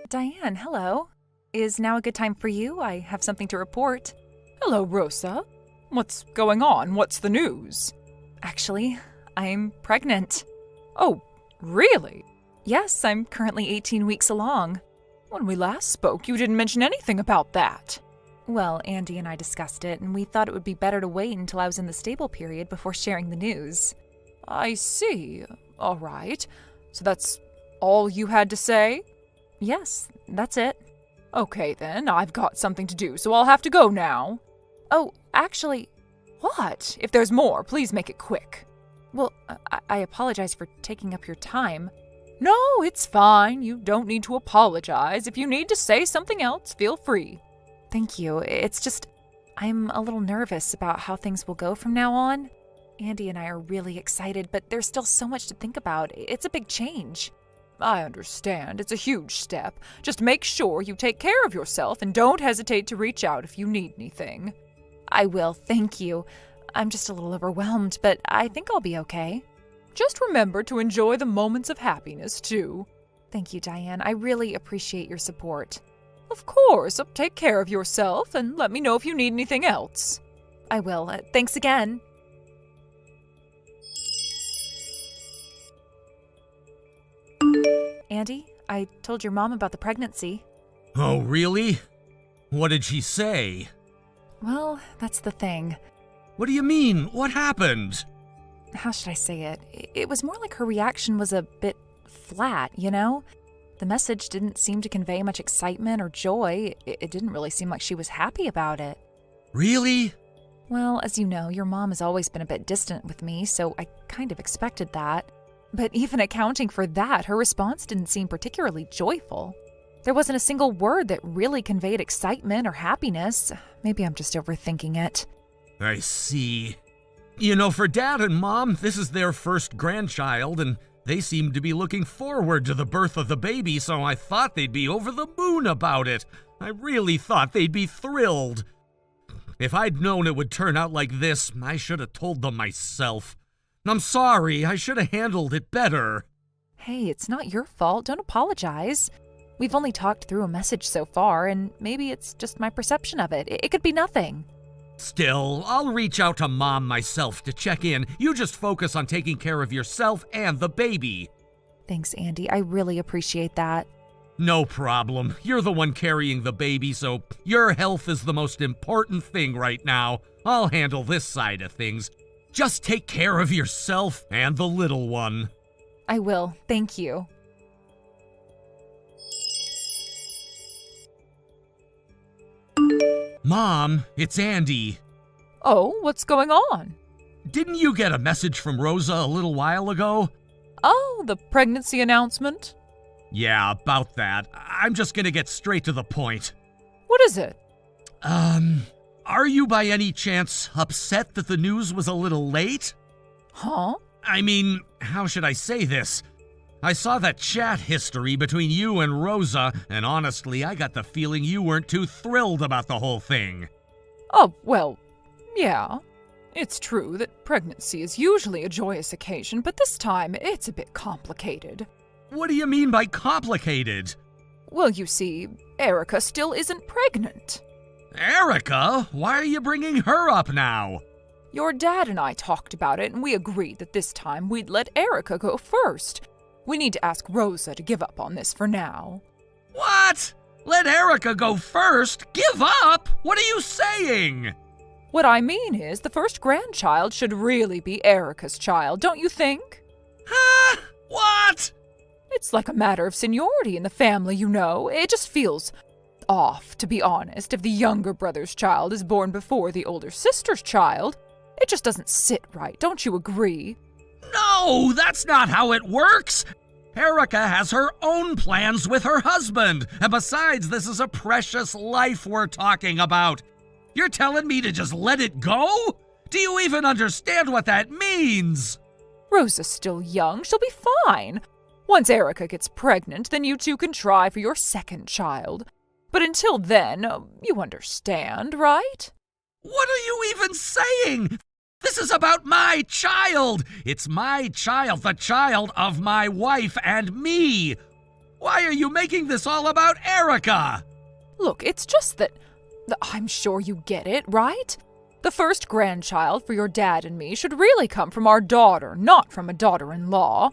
Diane, hello. Is now a good time for you? I have something to report. Hello, Rosa. What's going on? What's the news? Actually, I'm pregnant. Oh, really? Yes, I'm currently 18 weeks along. When we last spoke, you didn't mention anything about that. Well, Andy and I discussed it, and we thought it would be better to wait until I was in the stable period before sharing the news. I see. All right. So that's all you had to say? Yes, that's it. Okay, then. I've got something to do, so I'll have to go now. Oh, actually... What? If there's more, please make it quick. Well, I apologize for taking up your time. No, it's fine. You don't need to apologize. If you need to say something else, feel free. Thank you. It's just, I'm a little nervous about how things will go from now on. Andy and I are really excited, but there's still so much to think about. It's a big change. I understand. It's a huge step. Just make sure you take care of yourself and don't hesitate to reach out if you need anything. I will, thank you. I'm just a little overwhelmed, but I think I'll be okay. Just remember to enjoy the moments of happiness, too. Thank you, Diane. I really appreciate your support. Of course. Take care of yourself and let me know if you need anything else. I will. Thanks again. Andy, I told your mom about the pregnancy. Oh, really? What did she say? Well, that's the thing. What do you mean? What happened? How should I say it? It was more like her reaction was a bit flat, you know? The message didn't seem to convey much excitement or joy. It didn't really seem like she was happy about it. Really? Well, as you know, your mom has always been a bit distant with me, so I kind of expected that. But even accounting for that, her response didn't seem particularly joyful. There wasn't a single word that really conveyed excitement or happiness. Maybe I'm just overthinking it. I see. You know, for Dad and Mom, this is their first grandchild, and they seem to be looking forward to the birth of the baby, so I thought they'd be over the moon about it. I really thought they'd be thrilled. If I'd known it would turn out like this, I should have told them myself. I'm sorry, I should have handled it better. Hey, it's not your fault. Don't apologize. We've only talked through a message so far, and maybe it's just my perception of it. It could be nothing. Still, I'll reach out to Mom myself to check in. You just focus on taking care of yourself and the baby. Thanks, Andy. I really appreciate that. No problem. You're the one carrying the baby, so your health is the most important thing right now. I'll handle this side of things. Just take care of yourself and the little one. I will. Thank you. Mom, it's Andy. Oh, what's going on? Didn't you get a message from Rosa a little while ago? Oh, the pregnancy announcement? Yeah, about that. I'm just gonna get straight to the point. What is it? Are you by any chance upset that the news was a little late? Huh? I mean, how should I say this? I saw that chat history between you and Rosa, and honestly, I got the feeling you weren't too thrilled about the whole thing. Oh, well, yeah. It's true that pregnancy is usually a joyous occasion, but this time it's a bit complicated. What do you mean by complicated? Well, you see, Erica still isn't pregnant. Erica? Why are you bringing her up now? Your dad and I talked about it, and we agreed that this time we'd let Erica go first. We need to ask Rosa to give up on this for now. What? Let Erica go first? Give up? What are you saying? What I mean is, the first grandchild should really be Erica's child, don't you think? Huh? What? It's like a matter of seniority in the family, you know. It just feels off, to be honest, if the younger brother's child is born before the older sister's child. It just doesn't sit right, don't you agree? No, that's not how it works. Erica has her own plans with her husband, and besides, this is a precious life we're talking about. You're telling me to just let it go? Do you even understand what that means? Rosa's still young, she'll be fine. Once Erica gets pregnant, then you two can try for your second child. But until then, you understand, right? What are you even saying? This is about my child. It's my child, the child of my wife and me. Why are you making this all about Erica? Look, it's just that I'm sure you get it, right? The first grandchild for your dad and me should really come from our daughter, not from a daughter-in-law.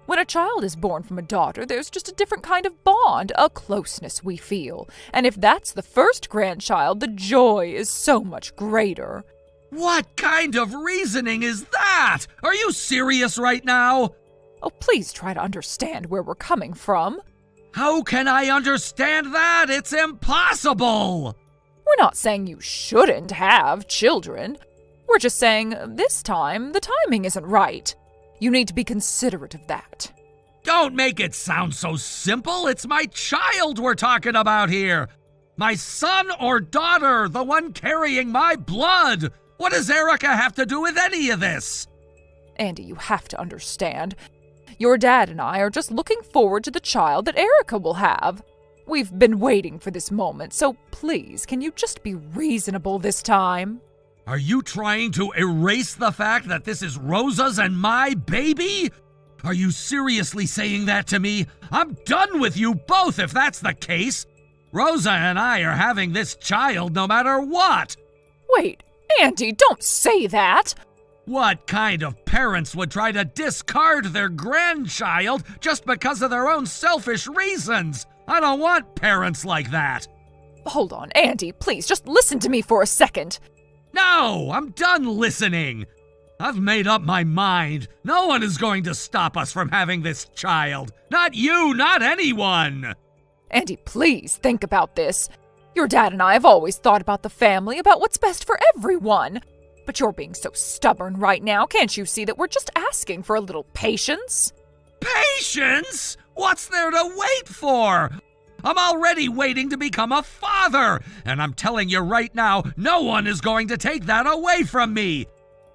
When a child is born from a daughter, there's just a different kind of bond, a closeness we feel. And if that's the first grandchild, the joy is so much greater. What kind of reasoning is that? Are you serious right now? Oh, please try to understand where we're coming from. How can I understand that? It's impossible! We're not saying you shouldn't have children. We're just saying this time the timing isn't right. You need to be considerate of that. Don't make it sound so simple. It's my child we're talking about here. My son or daughter, the one carrying my blood. What does Erica have to do with any of this? Andy, you have to understand. Your dad and I are just looking forward to the child that Erica will have. We've been waiting for this moment, so please, can you just be reasonable this time? Are you trying to erase the fact that this is Rosa's and my baby? Are you seriously saying that to me? I'm done with you both if that's the case. Rosa and I are having this child no matter what. Wait, Andy, don't say that. What kind of parents would try to discard their grandchild just because of their own selfish reasons? I don't want parents like that. Hold on, Andy, please, just listen to me for a second. No, I'm done listening. I've made up my mind. No one is going to stop us from having this child. Not you, not anyone. Andy, please think about this. Your dad and I have always thought about the family, about what's best for everyone. But you're being so stubborn right now. Can't you see that we're just asking for a little patience? Patience? What's there to wait for? I'm already waiting to become a father, and I'm telling you right now, no one is going to take that away from me.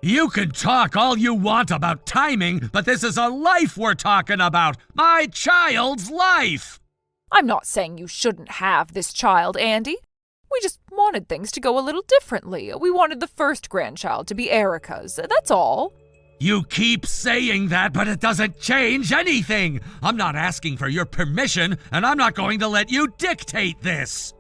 You can talk all you want about timing, but this is a life we're talking about. My child's life. I'm not saying you shouldn't have this child, Andy. We just wanted things to go a little differently. We wanted the first grandchild to be Erica's, that's all. You keep saying that, but it doesn't change anything. I'm not asking for your permission, and I'm not going to let you dictate this.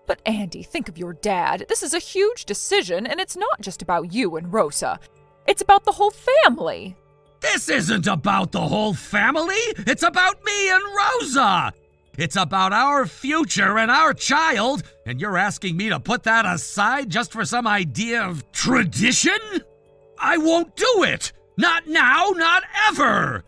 But Andy, think of your dad. This is a huge decision, and it's not just about you and Rosa. It's about the whole family. This isn't about the whole family. It's about me and Rosa. It's about our future and our child, and you're asking me to put that aside just for some idea of tradition? I won't do it. Not now, not ever!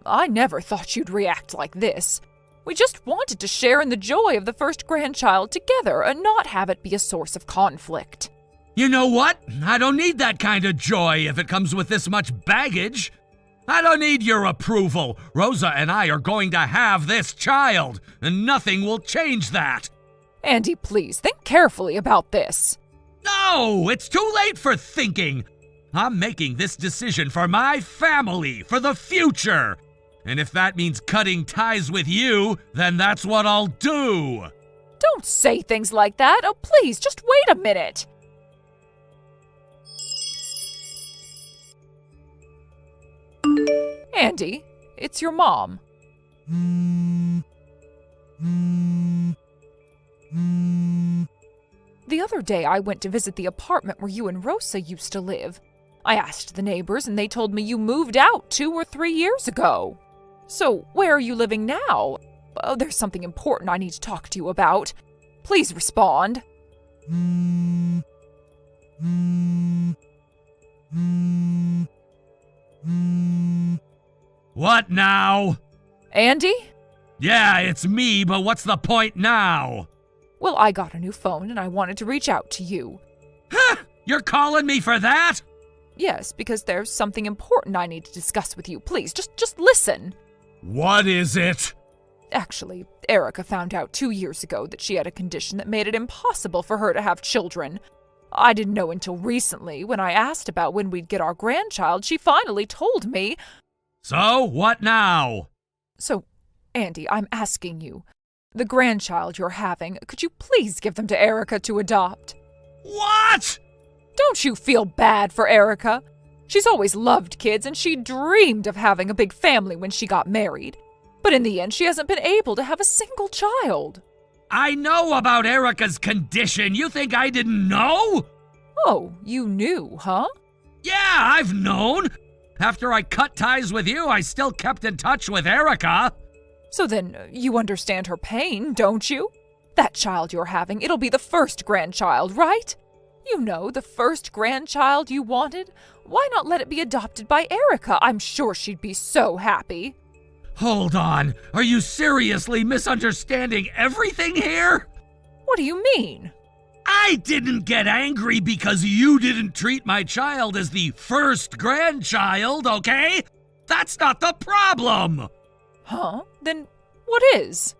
I never thought you'd react like this. We just wanted to share in the joy of the first grandchild together and not have it be a source of conflict. You know what? I don't need that kind of joy if it comes with this much baggage. I don't need your approval. Rosa and I are going to have this child, and nothing will change that. Andy, please, think carefully about this. No, it's too late for thinking. I'm making this decision for my family, for the future. And if that means cutting ties with you, then that's what I'll do. Don't say things like that. Oh, please, just wait a minute. Andy, it's your mom. The other day I went to visit the apartment where you and Rosa used to live. I asked the neighbors and they told me you moved out 2 or 3 years ago. So, where are you living now? Oh, there's something important I need to talk to you about. Please respond. What now? Andy? Yeah, it's me, but what's the point now? Well, I got a new phone and I wanted to reach out to you. Huh? You're calling me for that? Yes, because there's something important I need to discuss with you. Please, just listen. What is it? Actually, Erica found out 2 years ago that she had a condition that made it impossible for her to have children. I didn't know until recently. When I asked about when we'd get our grandchild, she finally told me. So, what now? So, Andy, I'm asking you. The grandchild you're having, could you please give them to Erica to adopt? What? Don't you feel bad for Erica? She's always loved kids and she dreamed of having a big family when she got married. But in the end, she hasn't been able to have a single child. I know about Erica's condition. You think I didn't know? Oh, you knew, huh? Yeah, I've known. After I cut ties with you, I still kept in touch with Erica. So then you understand her pain, don't you? That child you're having, it'll be the first grandchild, right? You know, the first grandchild you wanted. Why not let it be adopted by Erica? I'm sure she'd be so happy. Hold on. Are you seriously misunderstanding everything here? What do you mean? I didn't get angry because you didn't treat my child as the first grandchild, okay? That's not the problem. Huh? Then what is?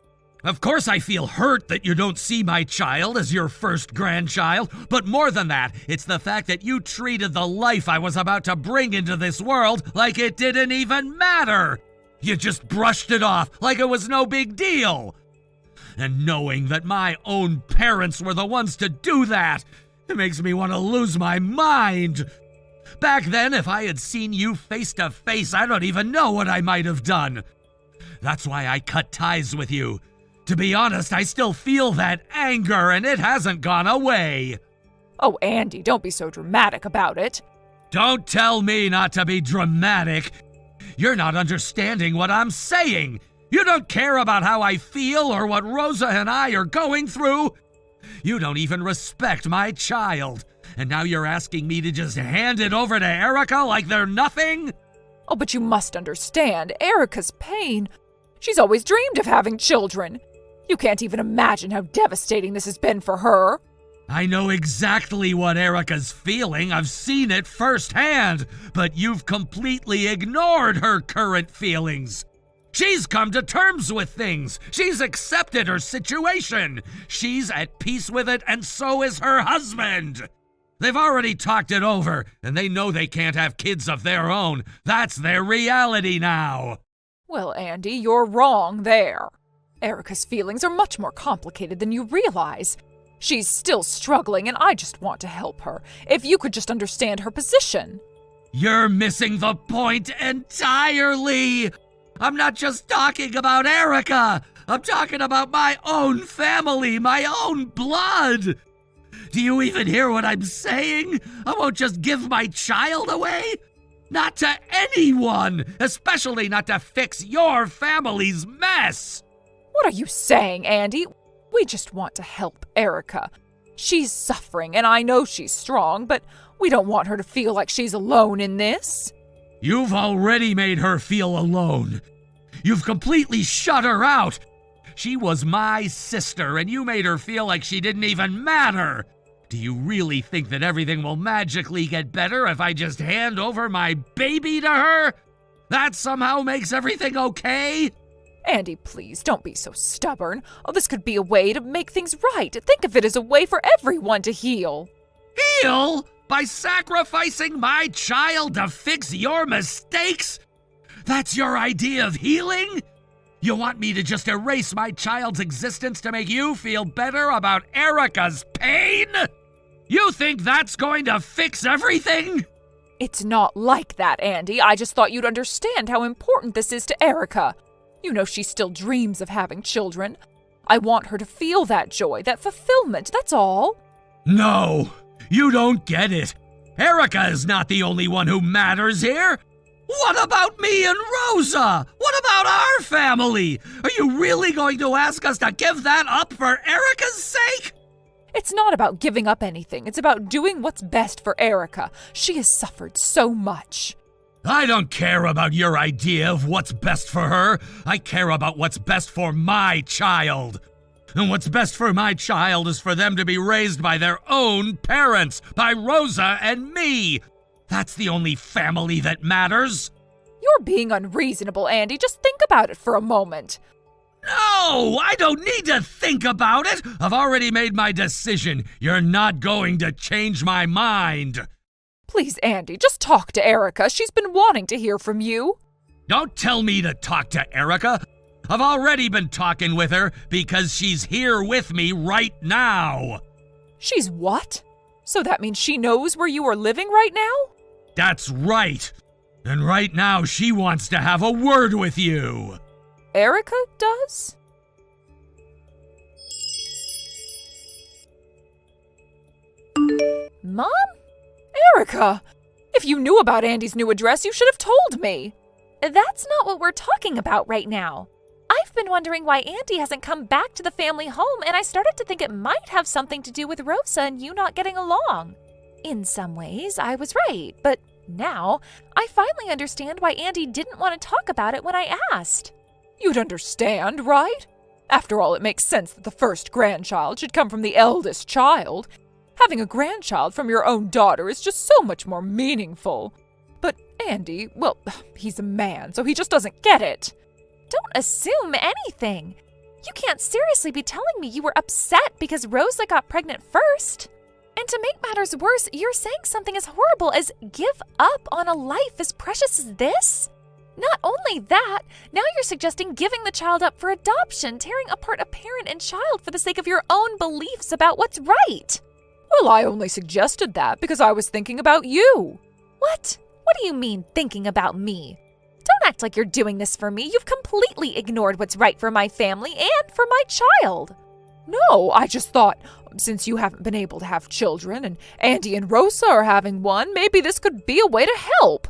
Of course I feel hurt that you don't see my child as your first grandchild, but more than that, it's the fact that you treated the life I was about to bring into this world like it didn't even matter. You just brushed it off like it was no big deal. And knowing that my own parents were the ones to do that, it makes me want to lose my mind. Back then, if I had seen you face to face, I don't even know what I might have done. That's why I cut ties with you. To be honest, I still feel that anger, and it hasn't gone away. Oh, Andy, don't be so dramatic about it. Don't tell me not to be dramatic. You're not understanding what I'm saying. You don't care about how I feel or what Rosa and I are going through. You don't even respect my child. And now you're asking me to just hand it over to Erica like they're nothing? Oh, but you must understand Erica's pain. She's always dreamed of having children. You can't even imagine how devastating this has been for her. I know exactly what Erica's feeling. I've seen it firsthand. But you've completely ignored her current feelings. She's come to terms with things. She's accepted her situation. She's at peace with it, and so is her husband. They've already talked it over, and they know they can't have kids of their own. That's their reality now. Well, Andy, you're wrong there. Erica's feelings are much more complicated than you realize. She's still struggling, and I just want to help her. If you could just understand her position. You're missing the point entirely. I'm not just talking about Erica. I'm talking about my own family, my own blood. Do you even hear what I'm saying? I won't just give my child away. Not to anyone, especially not to fix your family's mess. What are you saying, Andy? We just want to help Erica. She's suffering, and I know she's strong, but we don't want her to feel like she's alone in this. You've already made her feel alone. You've completely shut her out. She was my sister, and you made her feel like she didn't even matter. Do you really think that everything will magically get better if I just hand over my baby to her? That somehow makes everything okay? Andy, please, don't be so stubborn. Oh, this could be a way to make things right. Think of it as a way for everyone to heal. Heal? By sacrificing my child to fix your mistakes? That's your idea of healing? You want me to just erase my child's existence to make you feel better about Erica's pain? You think that's going to fix everything? It's not like that, Andy. I just thought you'd understand how important this is to Erica. You know she still dreams of having children. I want her to feel that joy, that fulfillment, that's all. No, you don't get it. Erica is not the only one who matters here. What about me and Rosa? What about our family? Are you really going to ask us to give that up for Erica's sake? It's not about giving up anything. It's about doing what's best for Erica. She has suffered so much. I don't care about your idea of what's best for her. I care about what's best for my child. And what's best for my child is for them to be raised by their own parents, by Rosa and me. That's the only family that matters. You're being unreasonable, Andy. Just think about it for a moment. No, I don't need to think about it. I've already made my decision. You're not going to change my mind. Please, Andy, just talk to Erica. She's been wanting to hear from you. Don't tell me to talk to Erica. I've already been talking with her because she's here with me right now. She's what? So that means she knows where you are living right now? That's right. And right now she wants to have a word with you. Erica does? Mom? Erica! If you knew about Andy's new address, you should have told me. That's not what we're talking about right now. I've been wondering why Andy hasn't come back to the family home, and I started to think it might have something to do with Rosa and you not getting along. In some ways, I was right, but now I finally understand why Andy didn't want to talk about it when I asked. You'd understand, right? After all, it makes sense that the first grandchild should come from the eldest child. Having a grandchild from your own daughter is just so much more meaningful. But Andy, well, he's a man, so he just doesn't get it. Don't assume anything. You can't seriously be telling me you were upset because Rosa got pregnant first. And to make matters worse, you're saying something as horrible as give up on a life as precious as this? Not only that, now you're suggesting giving the child up for adoption, tearing apart a parent and child for the sake of your own beliefs about what's right. Well, I only suggested that because I was thinking about you. What? What do you mean, thinking about me? Don't act like you're doing this for me. You've completely ignored what's right for my family and for my child. No, I just thought, since you haven't been able to have children and Andy and Rosa are having one, maybe this could be a way to help.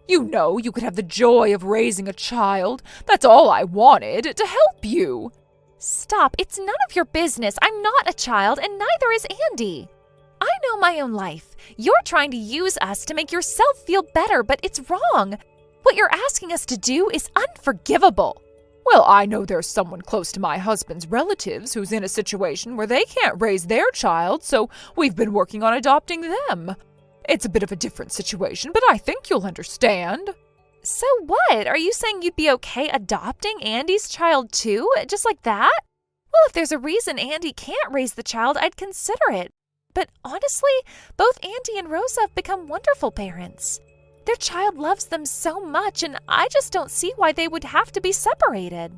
You know, you could have the joy of raising a child. That's all I wanted, to help you. Stop. It's none of your business. I'm not a child, and neither is Andy. I know my own life. You're trying to use us to make yourself feel better, but it's wrong. What you're asking us to do is unforgivable. Well, I know there's someone close to my husband's relatives who's in a situation where they can't raise their child, so we've been working on adopting them. It's a bit of a different situation, but I think you'll understand. So what? Are you saying you'd be okay adopting Andy's child too, just like that? Well, if there's a reason Andy can't raise the child, I'd consider it. But honestly, both Andy and Rosa have become wonderful parents. Their child loves them so much, and I just don't see why they would have to be separated.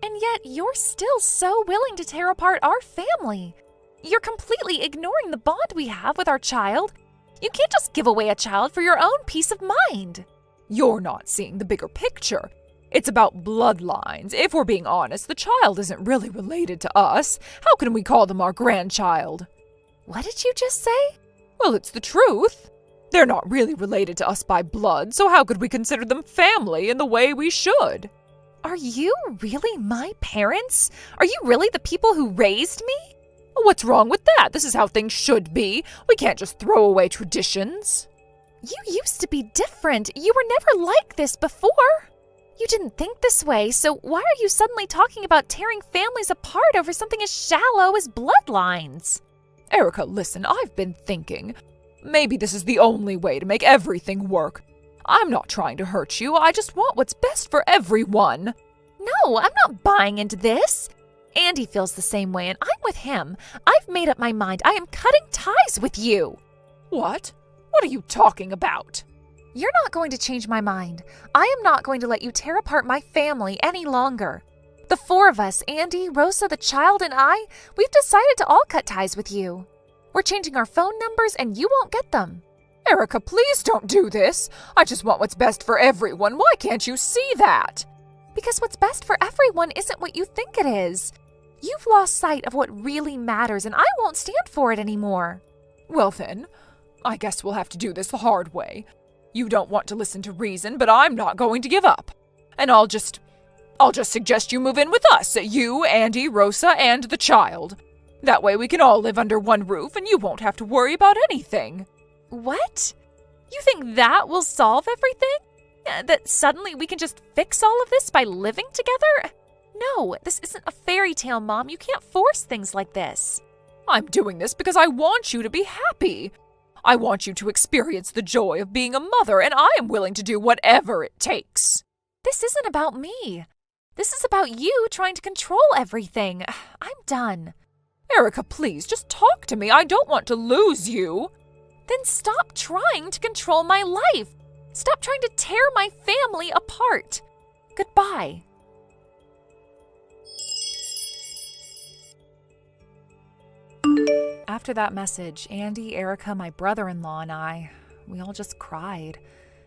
And yet, you're still so willing to tear apart our family. You're completely ignoring the bond we have with our child. You can't just give away a child for your own peace of mind. You're not seeing the bigger picture. It's about bloodlines. If we're being honest, the child isn't really related to us. How can we call them our grandchild? What did you just say? Well, it's the truth. They're not really related to us by blood, so how could we consider them family in the way we should? Are you really my parents? Are you really the people who raised me? What's wrong with that? This is how things should be. We can't just throw away traditions. You used to be different. You were never like this before. You didn't think this way, so why are you suddenly talking about tearing families apart over something as shallow as bloodlines? Erica, listen, I've been thinking. Maybe this is the only way to make everything work. I'm not trying to hurt you. I just want what's best for everyone. No, I'm not buying into this. Andy feels the same way, and I'm with him. I've made up my mind. I am cutting ties with you. What? What are you talking about? You're not going to change my mind. I am not going to let you tear apart my family any longer. The four of us, Andy, Rosa, the child, and I, we've decided to all cut ties with you. We're changing our phone numbers, and you won't get them. Erica, please don't do this. I just want what's best for everyone. Why can't you see that? Because what's best for everyone isn't what you think it is. You've lost sight of what really matters, and I won't stand for it anymore. Well then, I guess we'll have to do this the hard way. You don't want to listen to reason, but I'm not going to give up. And I'll just suggest you move in with us, you, Andy, Rosa, and the child. That way we can all live under one roof and you won't have to worry about anything. What? You think that will solve everything? That suddenly we can just fix all of this by living together? No, this isn't a fairy tale, Mom. You can't force things like this. I'm doing this because I want you to be happy. I want you to experience the joy of being a mother, and I am willing to do whatever it takes. This isn't about me. This is about you trying to control everything. I'm done. Erica, please, just talk to me. I don't want to lose you. Then stop trying to control my life. Stop trying to tear my family apart. Goodbye. After that message, Andy, Erica, my brother-in-law, and we all just cried.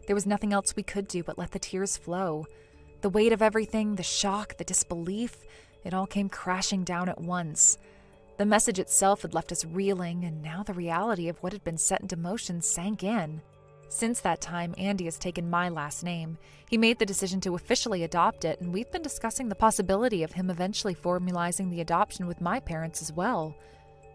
There was nothing else we could do but let the tears flow. The weight of everything, the shock, the disbelief, it all came crashing down at once. The message itself had left us reeling, and now the reality of what had been set into motion sank in. Since that time, Andy has taken my last name. He made the decision to officially adopt it, and we've been discussing the possibility of him eventually formalizing the adoption with my parents as well.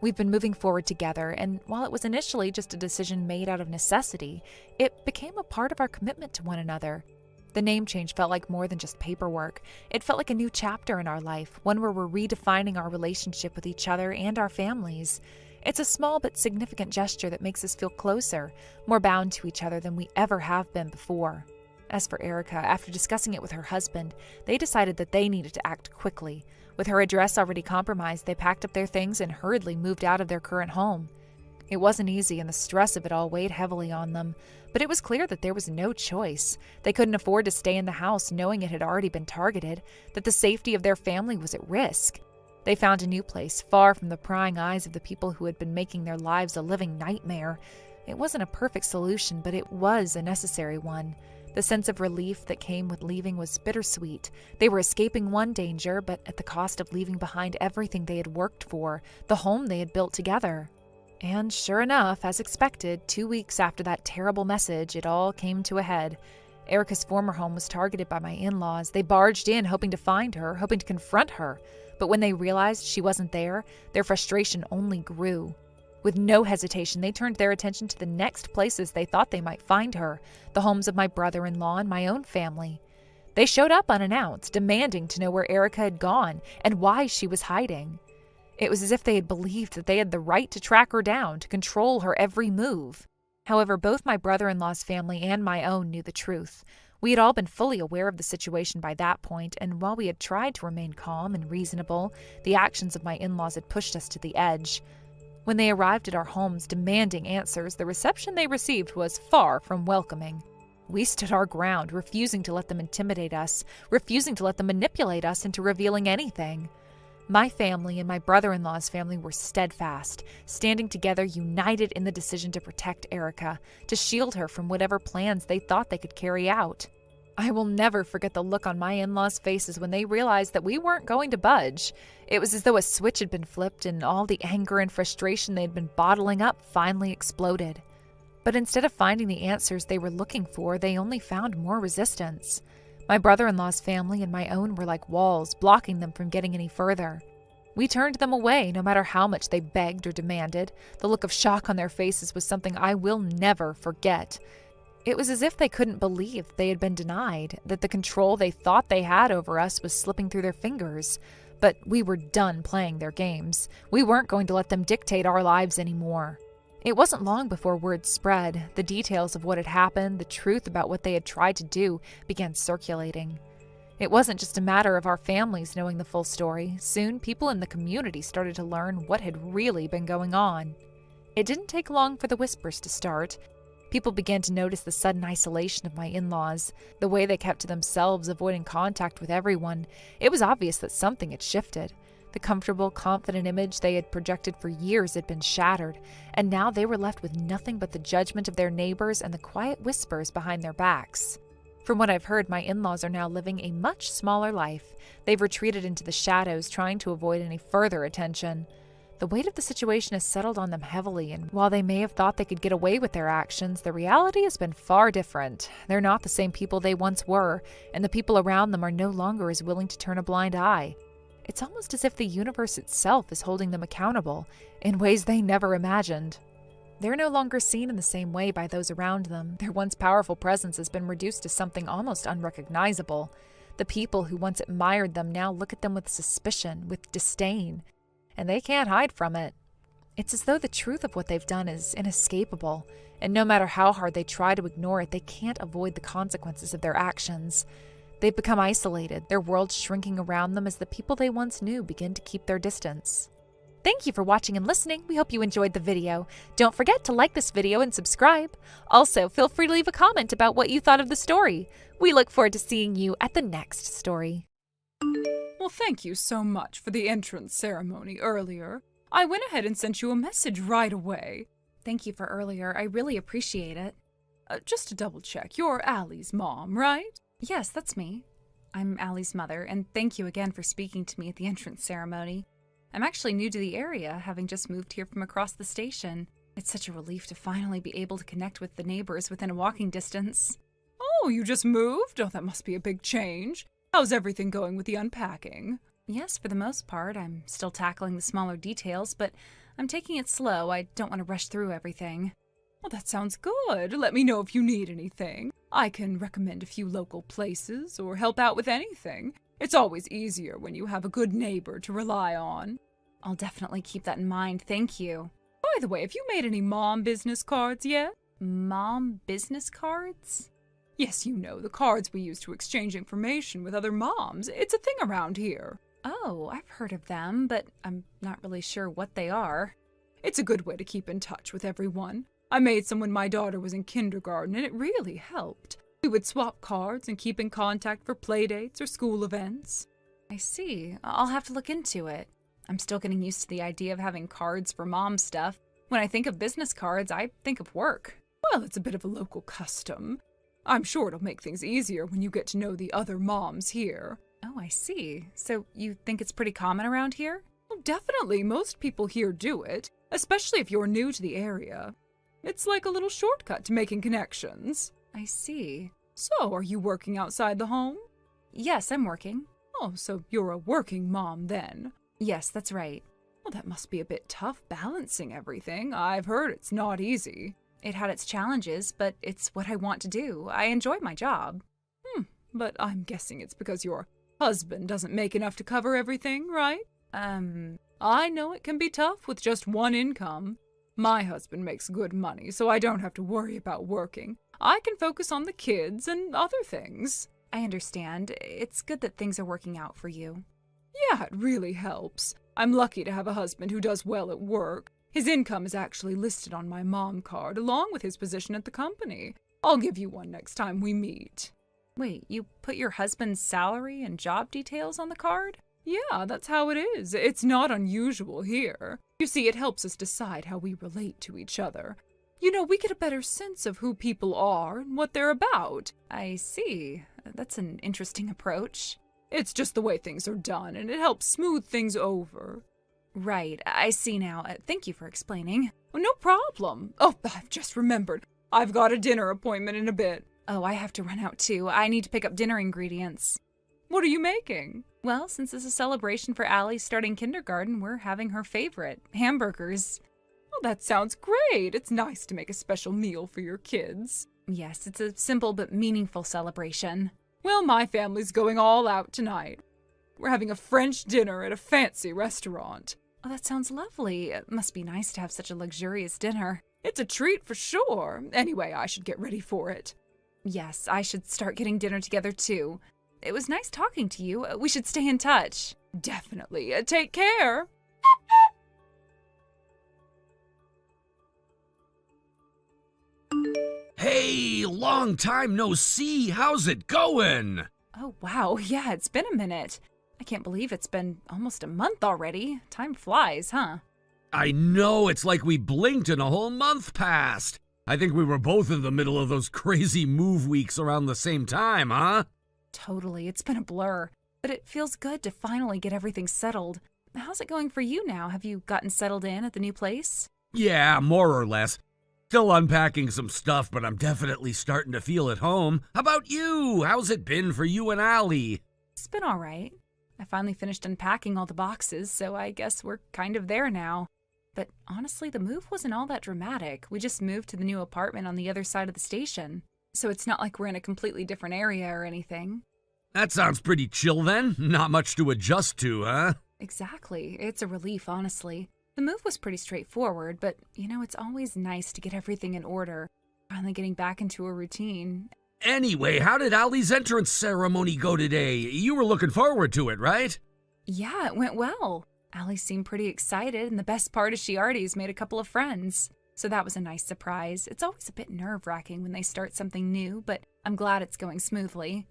We've been moving forward together, and while it was initially just a decision made out of necessity, it became a part of our commitment to one another. The name change felt like more than just paperwork. It felt like a new chapter in our life, one where we're redefining our relationship with each other and our families. It's a small but significant gesture that makes us feel closer, more bound to each other than we ever have been before. As for Erica, after discussing it with her husband, they decided that they needed to act quickly. With her address already compromised, they packed up their things and hurriedly moved out of their current home. It wasn't easy, and the stress of it all weighed heavily on them, but it was clear that there was no choice. They couldn't afford to stay in the house knowing it had already been targeted, that the safety of their family was at risk. They found a new place, far from the prying eyes of the people who had been making their lives a living nightmare. It wasn't a perfect solution, but it was a necessary one. The sense of relief that came with leaving was bittersweet. They were escaping one danger, but at the cost of leaving behind everything they had worked for, the home they had built together. And sure enough, as expected, 2 weeks after that terrible message, it all came to a head. Erica's former home was targeted by my in-laws. They barged in, hoping to find her, hoping to confront her. But when they realized she wasn't there, their frustration only grew. With no hesitation, they turned their attention to the next places they thought they might find her, the homes of my brother-in-law and my own family. They showed up unannounced, demanding to know where Erica had gone and why she was hiding. It was as if they had believed that they had the right to track her down, to control her every move. However, both my brother-in-law's family and my own knew the truth. We had all been fully aware of the situation by that point, and while we had tried to remain calm and reasonable, the actions of my in-laws had pushed us to the edge. When they arrived at our homes demanding answers, the reception they received was far from welcoming. We stood our ground, refusing to let them intimidate us, refusing to let them manipulate us into revealing anything. My family and my brother-in-law's family were steadfast, standing together united in the decision to protect Erica, to shield her from whatever plans they thought they could carry out. I will never forget the look on my in-laws' faces when they realized that we weren't going to budge. It was as though a switch had been flipped and all the anger and frustration they had been bottling up finally exploded. But instead of finding the answers they were looking for, they only found more resistance. My brother-in-law's family and my own were like walls, blocking them from getting any further. We turned them away, no matter how much they begged or demanded. The look of shock on their faces was something I will never forget. It was as if they couldn't believe they had been denied, that the control they thought they had over us was slipping through their fingers. But we were done playing their games. We weren't going to let them dictate our lives anymore. It wasn't long before word spread. The details of what had happened, the truth about what they had tried to do, began circulating. It wasn't just a matter of our families knowing the full story. Soon, people in the community started to learn what had really been going on. It didn't take long for the whispers to start. People began to notice the sudden isolation of my in-laws, the way they kept to themselves, avoiding contact with everyone. It was obvious that something had shifted. The comfortable, confident image they had projected for years had been shattered, and now they were left with nothing but the judgment of their neighbors and the quiet whispers behind their backs. From what I've heard, my in-laws are now living a much smaller life. They've retreated into the shadows, trying to avoid any further attention. The weight of the situation has settled on them heavily, and while they may have thought they could get away with their actions, the reality has been far different. They're not the same people they once were, and the people around them are no longer as willing to turn a blind eye. It's almost as if the universe itself is holding them accountable in ways they never imagined. They're no longer seen in the same way by those around them. Their once powerful presence has been reduced to something almost unrecognizable. The people who once admired them now look at them with suspicion, with disdain, and they can't hide from it. It's as though the truth of what they've done is inescapable, and no matter how hard they try to ignore it, they can't avoid the consequences of their actions. They've become isolated, their world shrinking around them as the people they once knew begin to keep their distance. Thank you for watching and listening. We hope you enjoyed the video. Don't forget to like this video and subscribe. Also, feel free to leave a comment about what you thought of the story. We look forward to seeing you at the next story. Well, thank you so much for the entrance ceremony earlier. I went ahead and sent you a message right away. Thank you for earlier. I really appreciate it. Just to double check, you're Allie's mom, right? Yes, that's me. I'm Allie's mother, and thank you again for speaking to me at the entrance ceremony. I'm actually new to the area, having just moved here from across the station. It's such a relief to finally be able to connect with the neighbors within a walking distance. Oh, you just moved? Oh, that must be a big change. How's everything going with the unpacking? Yes, for the most part. I'm still tackling the smaller details, but I'm taking it slow. I don't want to rush through everything. Well, that sounds good. Let me know if you need anything. I can recommend a few local places or help out with anything. It's always easier when you have a good neighbor to rely on. I'll definitely keep that in mind, thank you. By the way, have you made any mom business cards yet? Mom business cards? Yes, you know, the cards we use to exchange information with other moms. It's a thing around here. Oh, I've heard of them, but I'm not really sure what they are. It's a good way to keep in touch with everyone. I made some when my daughter was in kindergarten, and it really helped. We would swap cards and keep in contact for playdates or school events. I see. I'll have to look into it. I'm still getting used to the idea of having cards for mom stuff. When I think of business cards, I think of work. Well, it's a bit of a local custom. I'm sure it'll make things easier when you get to know the other moms here. Oh, I see. So you think it's pretty common around here? Well, definitely. Most people here do it, especially if you're new to the area. It's like a little shortcut to making connections. I see. So, are you working outside the home? Yes, I'm working. Oh, so you're a working mom then? Yes, that's right. Well, that must be a bit tough balancing everything. I've heard it's not easy. It had its challenges, but it's what I want to do. I enjoy my job. But I'm guessing it's because your husband doesn't make enough to cover everything, right? I know it can be tough with just one income. My husband makes good money, so I don't have to worry about working. I can focus on the kids and other things. I understand. It's good that things are working out for you. Yeah, it really helps. I'm lucky to have a husband who does well at work. His income is actually listed on my mom card, along with his position at the company. I'll give you one next time we meet. Wait, you put your husband's salary and job details on the card? Yeah, that's how it is. It's not unusual here. You see, it helps us decide how we relate to each other. You know, we get a better sense of who people are and what they're about. I see. That's an interesting approach. It's just the way things are done, and it helps smooth things over. Right, I see now. Thank you for explaining. Oh, no problem. Oh, I've just remembered. I've got a dinner appointment in a bit. Oh, I have to run out too. I need to pick up dinner ingredients. What are you making? Well, since it's a celebration for Allie starting kindergarten, we're having her favorite, hamburgers. Oh, that sounds great. It's nice to make a special meal for your kids. Yes, it's a simple but meaningful celebration. Well, my family's going all out tonight. We're having a French dinner at a fancy restaurant. Oh, that sounds lovely. It must be nice to have such a luxurious dinner. It's a treat for sure. Anyway, I should get ready for it. Yes, I should start getting dinner together too. It was nice talking to you. We should stay in touch. Definitely. Take care. Hey, long time no see. How's it going? Oh, wow. Yeah, it's been a minute. I can't believe it's been almost a month already. Time flies, huh? I know, it's like we blinked and a whole month passed. I think we were both in the middle of those crazy move weeks around the same time, huh? Totally. It's been a blur. But it feels good to finally get everything settled. How's it going for you now? Have you gotten settled in at the new place? Yeah, more or less. Still unpacking some stuff, but I'm definitely starting to feel at home. How about you? How's it been for you and Allie? It's been all right. I finally finished unpacking all the boxes, so I guess we're kind of there now. But honestly, the move wasn't all that dramatic. We just moved to the new apartment on the other side of the station. So it's not like we're in a completely different area or anything. That sounds pretty chill then. Not much to adjust to, huh? Exactly. It's a relief, honestly. The move was pretty straightforward, but, it's always nice to get everything in order. Finally getting back into a routine. Anyway, how did Allie's entrance ceremony go today? You were looking forward to it, right? Yeah, it went well. Allie seemed pretty excited, and the best part is she already has made a couple of friends. So that was a nice surprise. It's always a bit nerve-wracking when they start something new, but I'm glad it's going smoothly.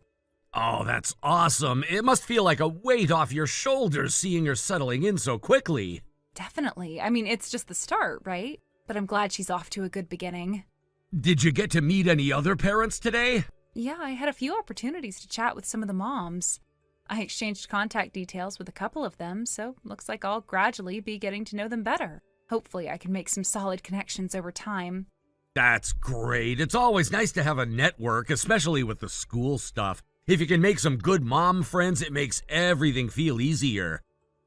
Oh, that's awesome. It must feel like a weight off your shoulders seeing her settling in so quickly. Definitely. I mean, it's just the start, right? But I'm glad she's off to a good beginning. Did you get to meet any other parents today? Yeah, I had a few opportunities to chat with some of the moms. I exchanged contact details with a couple of them, so looks like I'll gradually be getting to know them better. Hopefully I can make some solid connections over time. That's great. It's always nice to have a network, especially with the school stuff. If you can make some good mom friends, it makes everything feel easier.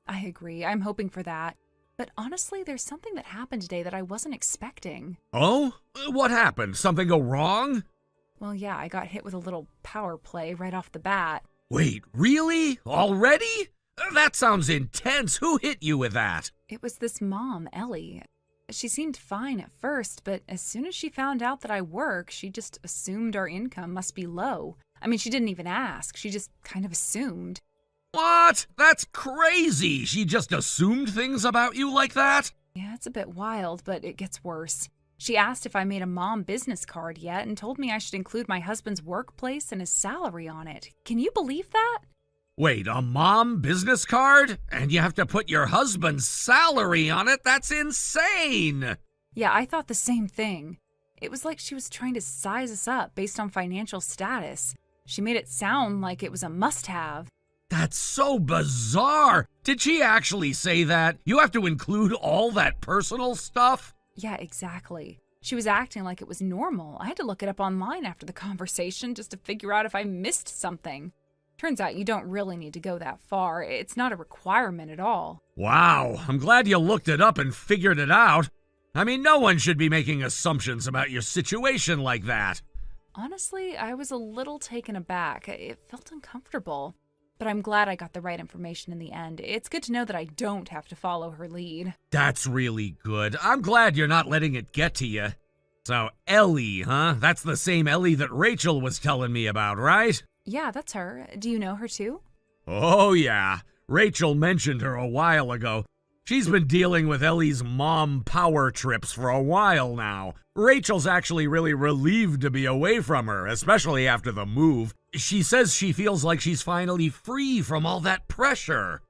I agree, I'm hoping for that. But honestly, there's something that happened today that I wasn't expecting. Oh? What happened? Something go wrong? Well, yeah, I got hit with a little power play right off the bat. Wait, really? Already? That sounds intense. Who hit you with that? It was this mom, Ellie. She seemed fine at first, but as soon as she found out that I work, she just assumed our income must be low. I mean, she didn't even ask. She just kind of assumed. What? That's crazy. She just assumed things about you like that? Yeah, it's a bit wild, but it gets worse. She asked if I made a mom business card yet and told me I should include my husband's workplace and his salary on it. Can you believe that? Wait, a mom business card? And you have to put your husband's salary on it? That's insane! Yeah, I thought the same thing. It was like she was trying to size us up based on financial status. She made it sound like it was a must-have. That's so bizarre! Did she actually say that? You have to include all that personal stuff? Yeah, exactly. She was acting like it was normal. I had to look it up online after the conversation just to figure out if I missed something. Turns out you don't really need to go that far. It's not a requirement at all. Wow, I'm glad you looked it up and figured it out. I mean, no one should be making assumptions about your situation like that. Honestly, I was a little taken aback. It felt uncomfortable. But I'm glad I got the right information in the end. It's good to know that I don't have to follow her lead. That's really good. I'm glad you're not letting it get to you. So, Ellie, huh? That's the same Ellie that Rachel was telling me about, right? Yeah, that's her. Do you know her too? Oh, yeah. Rachel mentioned her a while ago. She's been dealing with Ellie's mom power trips for a while now. Rachel's actually really relieved to be away from her, especially after the move. She says she feels like she's finally free from all that pressure.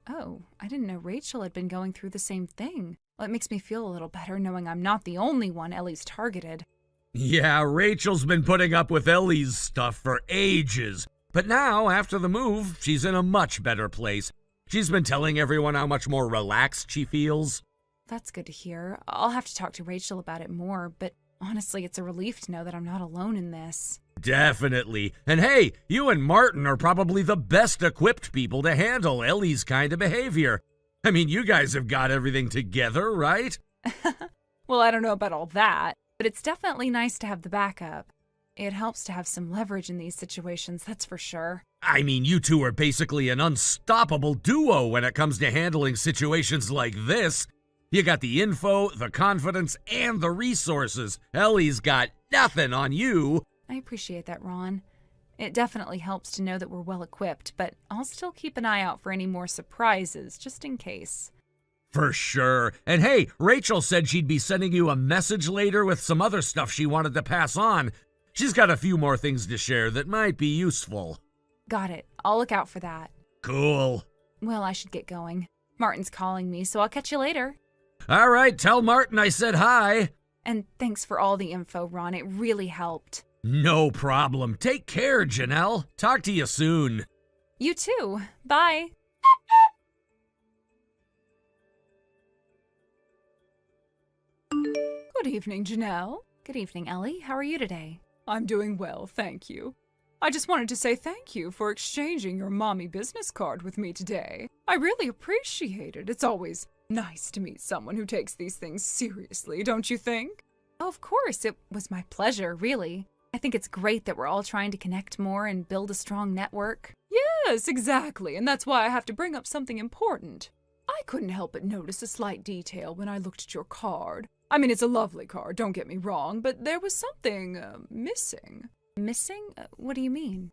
Oh, I didn't know Rachel had been going through the same thing. Well, it makes me feel a little better knowing I'm not the only one Ellie's targeted. Yeah, Rachel's been putting up with Ellie's stuff for ages. But now, after the move, she's in a much better place. She's been telling everyone how much more relaxed she feels. That's good to hear. I'll have to talk to Rachel about it more, but honestly, it's a relief to know that I'm not alone in this. Definitely. And hey, you and Martin are probably the best equipped people to handle Ellie's kind of behavior. I mean, you guys have got everything together, right? Well, I don't know about all that, but it's definitely nice to have the backup. It helps to have some leverage in these situations, that's for sure. I mean, you two are basically an unstoppable duo when it comes to handling situations like this. You got the info, the confidence, and the resources. Ellie's got nothing on you. I appreciate that, Ron. It definitely helps to know that we're well equipped, but I'll still keep an eye out for any more surprises, just in case. For sure. And hey, Rachel said she'd be sending you a message later with some other stuff she wanted to pass on. She's got a few more things to share that might be useful. Got it. I'll look out for that. Cool. Well, I should get going. Martin's calling me, so I'll catch you later. All right, tell Martin I said hi. And thanks for all the info, Ron. It really helped. No problem. Take care, Janelle. Talk to you soon. You too. Bye. Good evening, Janelle. Good evening, Ellie. How are you today? I'm doing well, thank you. I just wanted to say thank you for exchanging your mommy business card with me today. I really appreciate it. It's always nice to meet someone who takes these things seriously, don't you think? Oh, of course. It was my pleasure, really. I think it's great that we're all trying to connect more and build a strong network. Yes, exactly, and that's why I have to bring up something important. I couldn't help but notice a slight detail when I looked at your card. I mean, it's a lovely card, don't get me wrong, but there was something missing. Missing? What do you mean?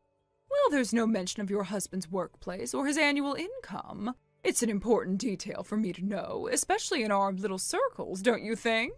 Well, there's no mention of your husband's workplace or his annual income. It's an important detail for me to know, especially in our little circles, don't you think?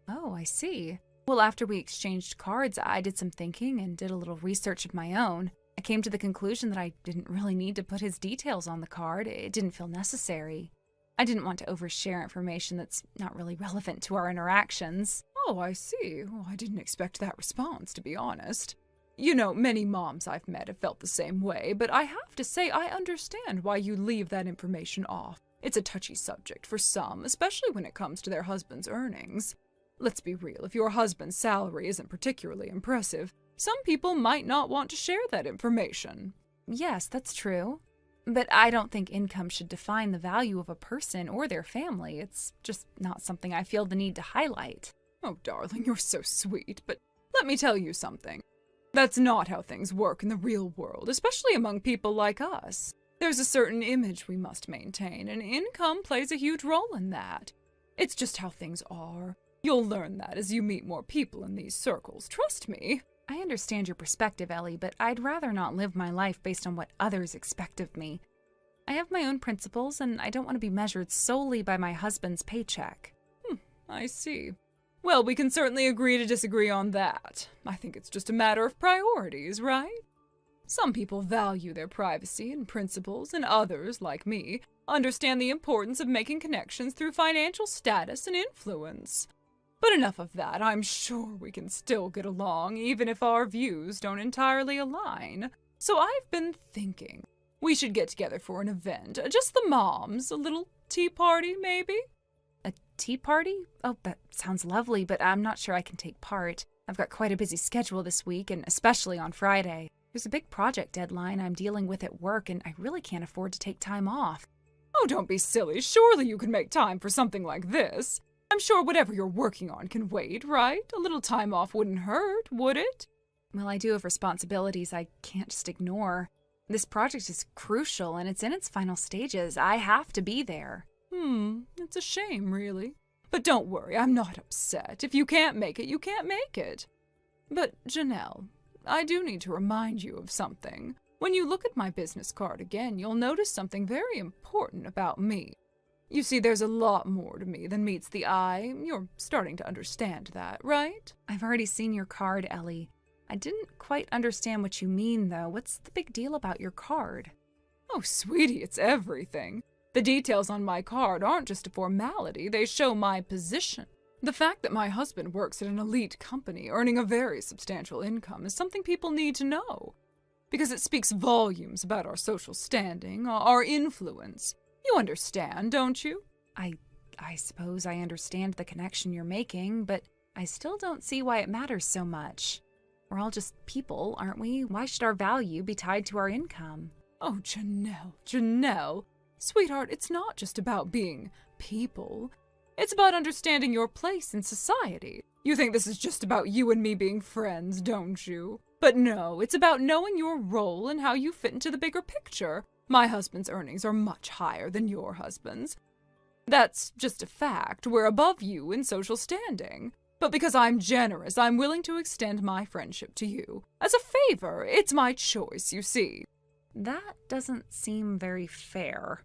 Oh, I see. Well, after we exchanged cards, I did some thinking and did a little research of my own. I came to the conclusion that I didn't really need to put his details on the card. It didn't feel necessary. I didn't want to overshare information that's not really relevant to our interactions. Oh, I see. Oh, I didn't expect that response, to be honest. You know, many moms I've met have felt the same way, but I have to say I understand why you leave that information off. It's a touchy subject for some, especially when it comes to their husband's earnings. Let's be real, if your husband's salary isn't particularly impressive, some people might not want to share that information. Yes, that's true. But I don't think income should define the value of a person or their family. It's just not something I feel the need to highlight. Oh, darling, you're so sweet, but let me tell you something. That's not how things work in the real world, especially among people like us. There's a certain image we must maintain, and income plays a huge role in that. It's just how things are. You'll learn that as you meet more people in these circles, trust me. I understand your perspective, Ellie, but I'd rather not live my life based on what others expect of me. I have my own principles, and I don't want to be measured solely by my husband's paycheck. I see. Well, we can certainly agree to disagree on that. I think it's just a matter of priorities, right? Some people value their privacy and principles, and others, like me, understand the importance of making connections through financial status and influence. But enough of that, I'm sure we can still get along, even if our views don't entirely align. So I've been thinking, we should get together for an event, just the moms, a little tea party, maybe? A tea party? Oh, that sounds lovely, but I'm not sure I can take part. I've got quite a busy schedule this week, and especially on Friday. There's a big project deadline I'm dealing with at work, and I really can't afford to take time off. Oh, don't be silly. Surely you can make time for something like this. I'm sure whatever you're working on can wait, right? A little time off wouldn't hurt, would it? Well, I do have responsibilities I can't just ignore. This project is crucial, and it's in its final stages. I have to be there. It's a shame, really. But don't worry, I'm not upset. If you can't make it, you can't make it. But, Janelle, I do need to remind you of something. When you look at my business card again, you'll notice something very important about me. You see, there's a lot more to me than meets the eye. You're starting to understand that, right? I've already seen your card, Ellie. I didn't quite understand what you mean, though. What's the big deal about your card? Oh, sweetie, it's everything. The details on my card aren't just a formality, they show my position. The fact that my husband works at an elite company, earning a very substantial income, is something people need to know. Because it speaks volumes about our social standing, our influence. You understand, don't you? I suppose I understand the connection you're making, but I still don't see why it matters so much. We're all just people, aren't we? Why should our value be tied to our income? Oh, Janelle. Sweetheart, it's not just about being people. It's about understanding your place in society. You think this is just about you and me being friends, don't you? But no, it's about knowing your role and how you fit into the bigger picture. My husband's earnings are much higher than your husband's. That's just a fact. We're above you in social standing. But because I'm generous, I'm willing to extend my friendship to you. As a favor, it's my choice, you see. That doesn't seem very fair.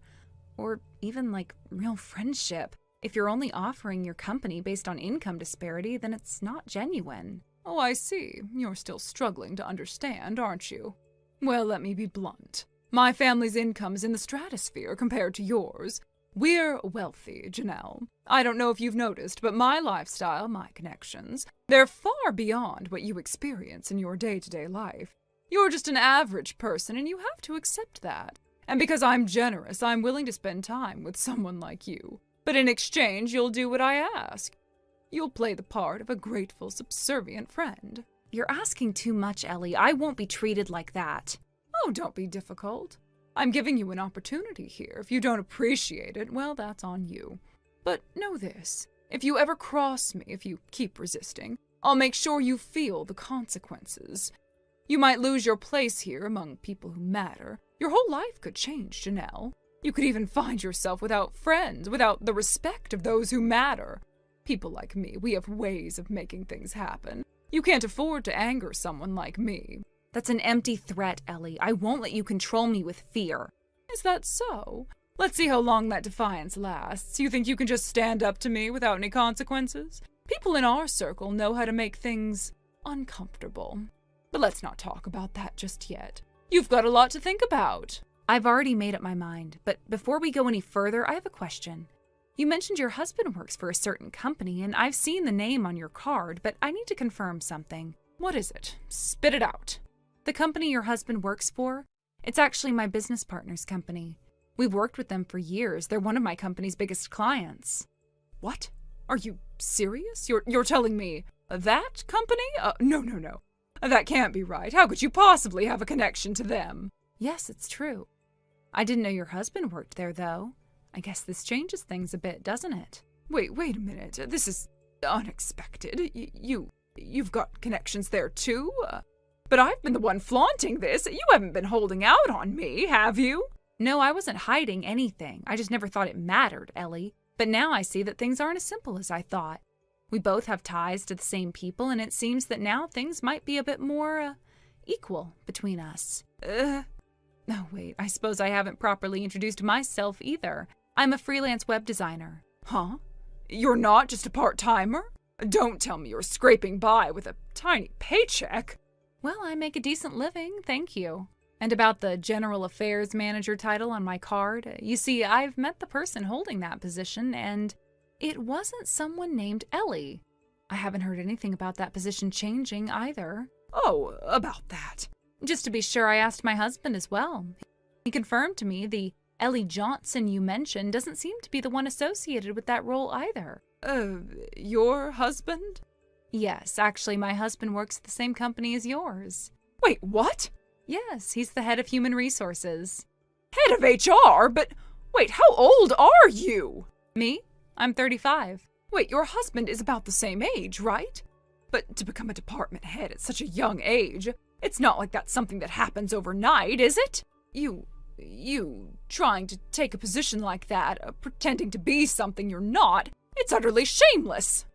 Or even like real friendship. If you're only offering your company based on income disparity, then it's not genuine. Oh, I see. You're still struggling to understand, aren't you? Well, let me be blunt. My family's income is in the stratosphere compared to yours. We're wealthy, Janelle. I don't know if you've noticed, but my lifestyle, my connections, they're far beyond what you experience in your day-to-day life. You're just an average person, and you have to accept that. And because I'm generous, I'm willing to spend time with someone like you. But in exchange, you'll do what I ask. You'll play the part of a grateful, subservient friend. You're asking too much, Ellie. I won't be treated like that. Oh, don't be difficult. I'm giving you an opportunity here. If you don't appreciate it, well, that's on you. But know this. If you ever cross me, if you keep resisting, I'll make sure you feel the consequences. You might lose your place here among people who matter. Your whole life could change, Janelle. You could even find yourself without friends, without the respect of those who matter. People like me, we have ways of making things happen. You can't afford to anger someone like me. That's an empty threat, Ellie. I won't let you control me with fear. Is that so? Let's see how long that defiance lasts. You think you can just stand up to me without any consequences? People in our circle know how to make things uncomfortable. But let's not talk about that just yet. You've got a lot to think about. I've already made up my mind, but before we go any further, I have a question. You mentioned your husband works for a certain company, and I've seen the name on your card, but I need to confirm something. What is it? Spit it out. The company your husband works for, it's actually my business partner's company. We've worked with them for years. They're one of my company's biggest clients. What? Are you serious? You're telling me that company? No. That can't be right. How could you possibly have a connection to them? Yes, it's true. I didn't know your husband worked there, though. I guess this changes things a bit, doesn't it? Wait a minute. This is unexpected. You've got connections there too? But I've been the one flaunting this. You haven't been holding out on me, have you? No, I wasn't hiding anything. I just never thought it mattered, Ellie. But now I see that things aren't as simple as I thought. We both have ties to the same people, and it seems that now things might be a bit more, equal between us. Oh, wait, I suppose I haven't properly introduced myself either. I'm a freelance web designer. Huh? You're not just a part-timer? Don't tell me you're scraping by with a tiny paycheck. Well, I make a decent living, thank you. And about the General Affairs Manager title on my card, you see, I've met the person holding that position, and it wasn't someone named Ellie. I haven't heard anything about that position changing either. Oh, about that. Just to be sure, I asked my husband as well. He confirmed to me the Ellie Johnson you mentioned doesn't seem to be the one associated with that role either. Your husband? Yes, actually, my husband works at the same company as yours. Wait, what? Yes, he's the head of human resources. Head of HR? But wait, how old are you? Me? I'm 35. Wait, your husband is about the same age, right? But to become a department head at such a young age, it's not like that's something that happens overnight, is it? You trying to take a position like that, pretending to be something you're not, it's utterly shameless.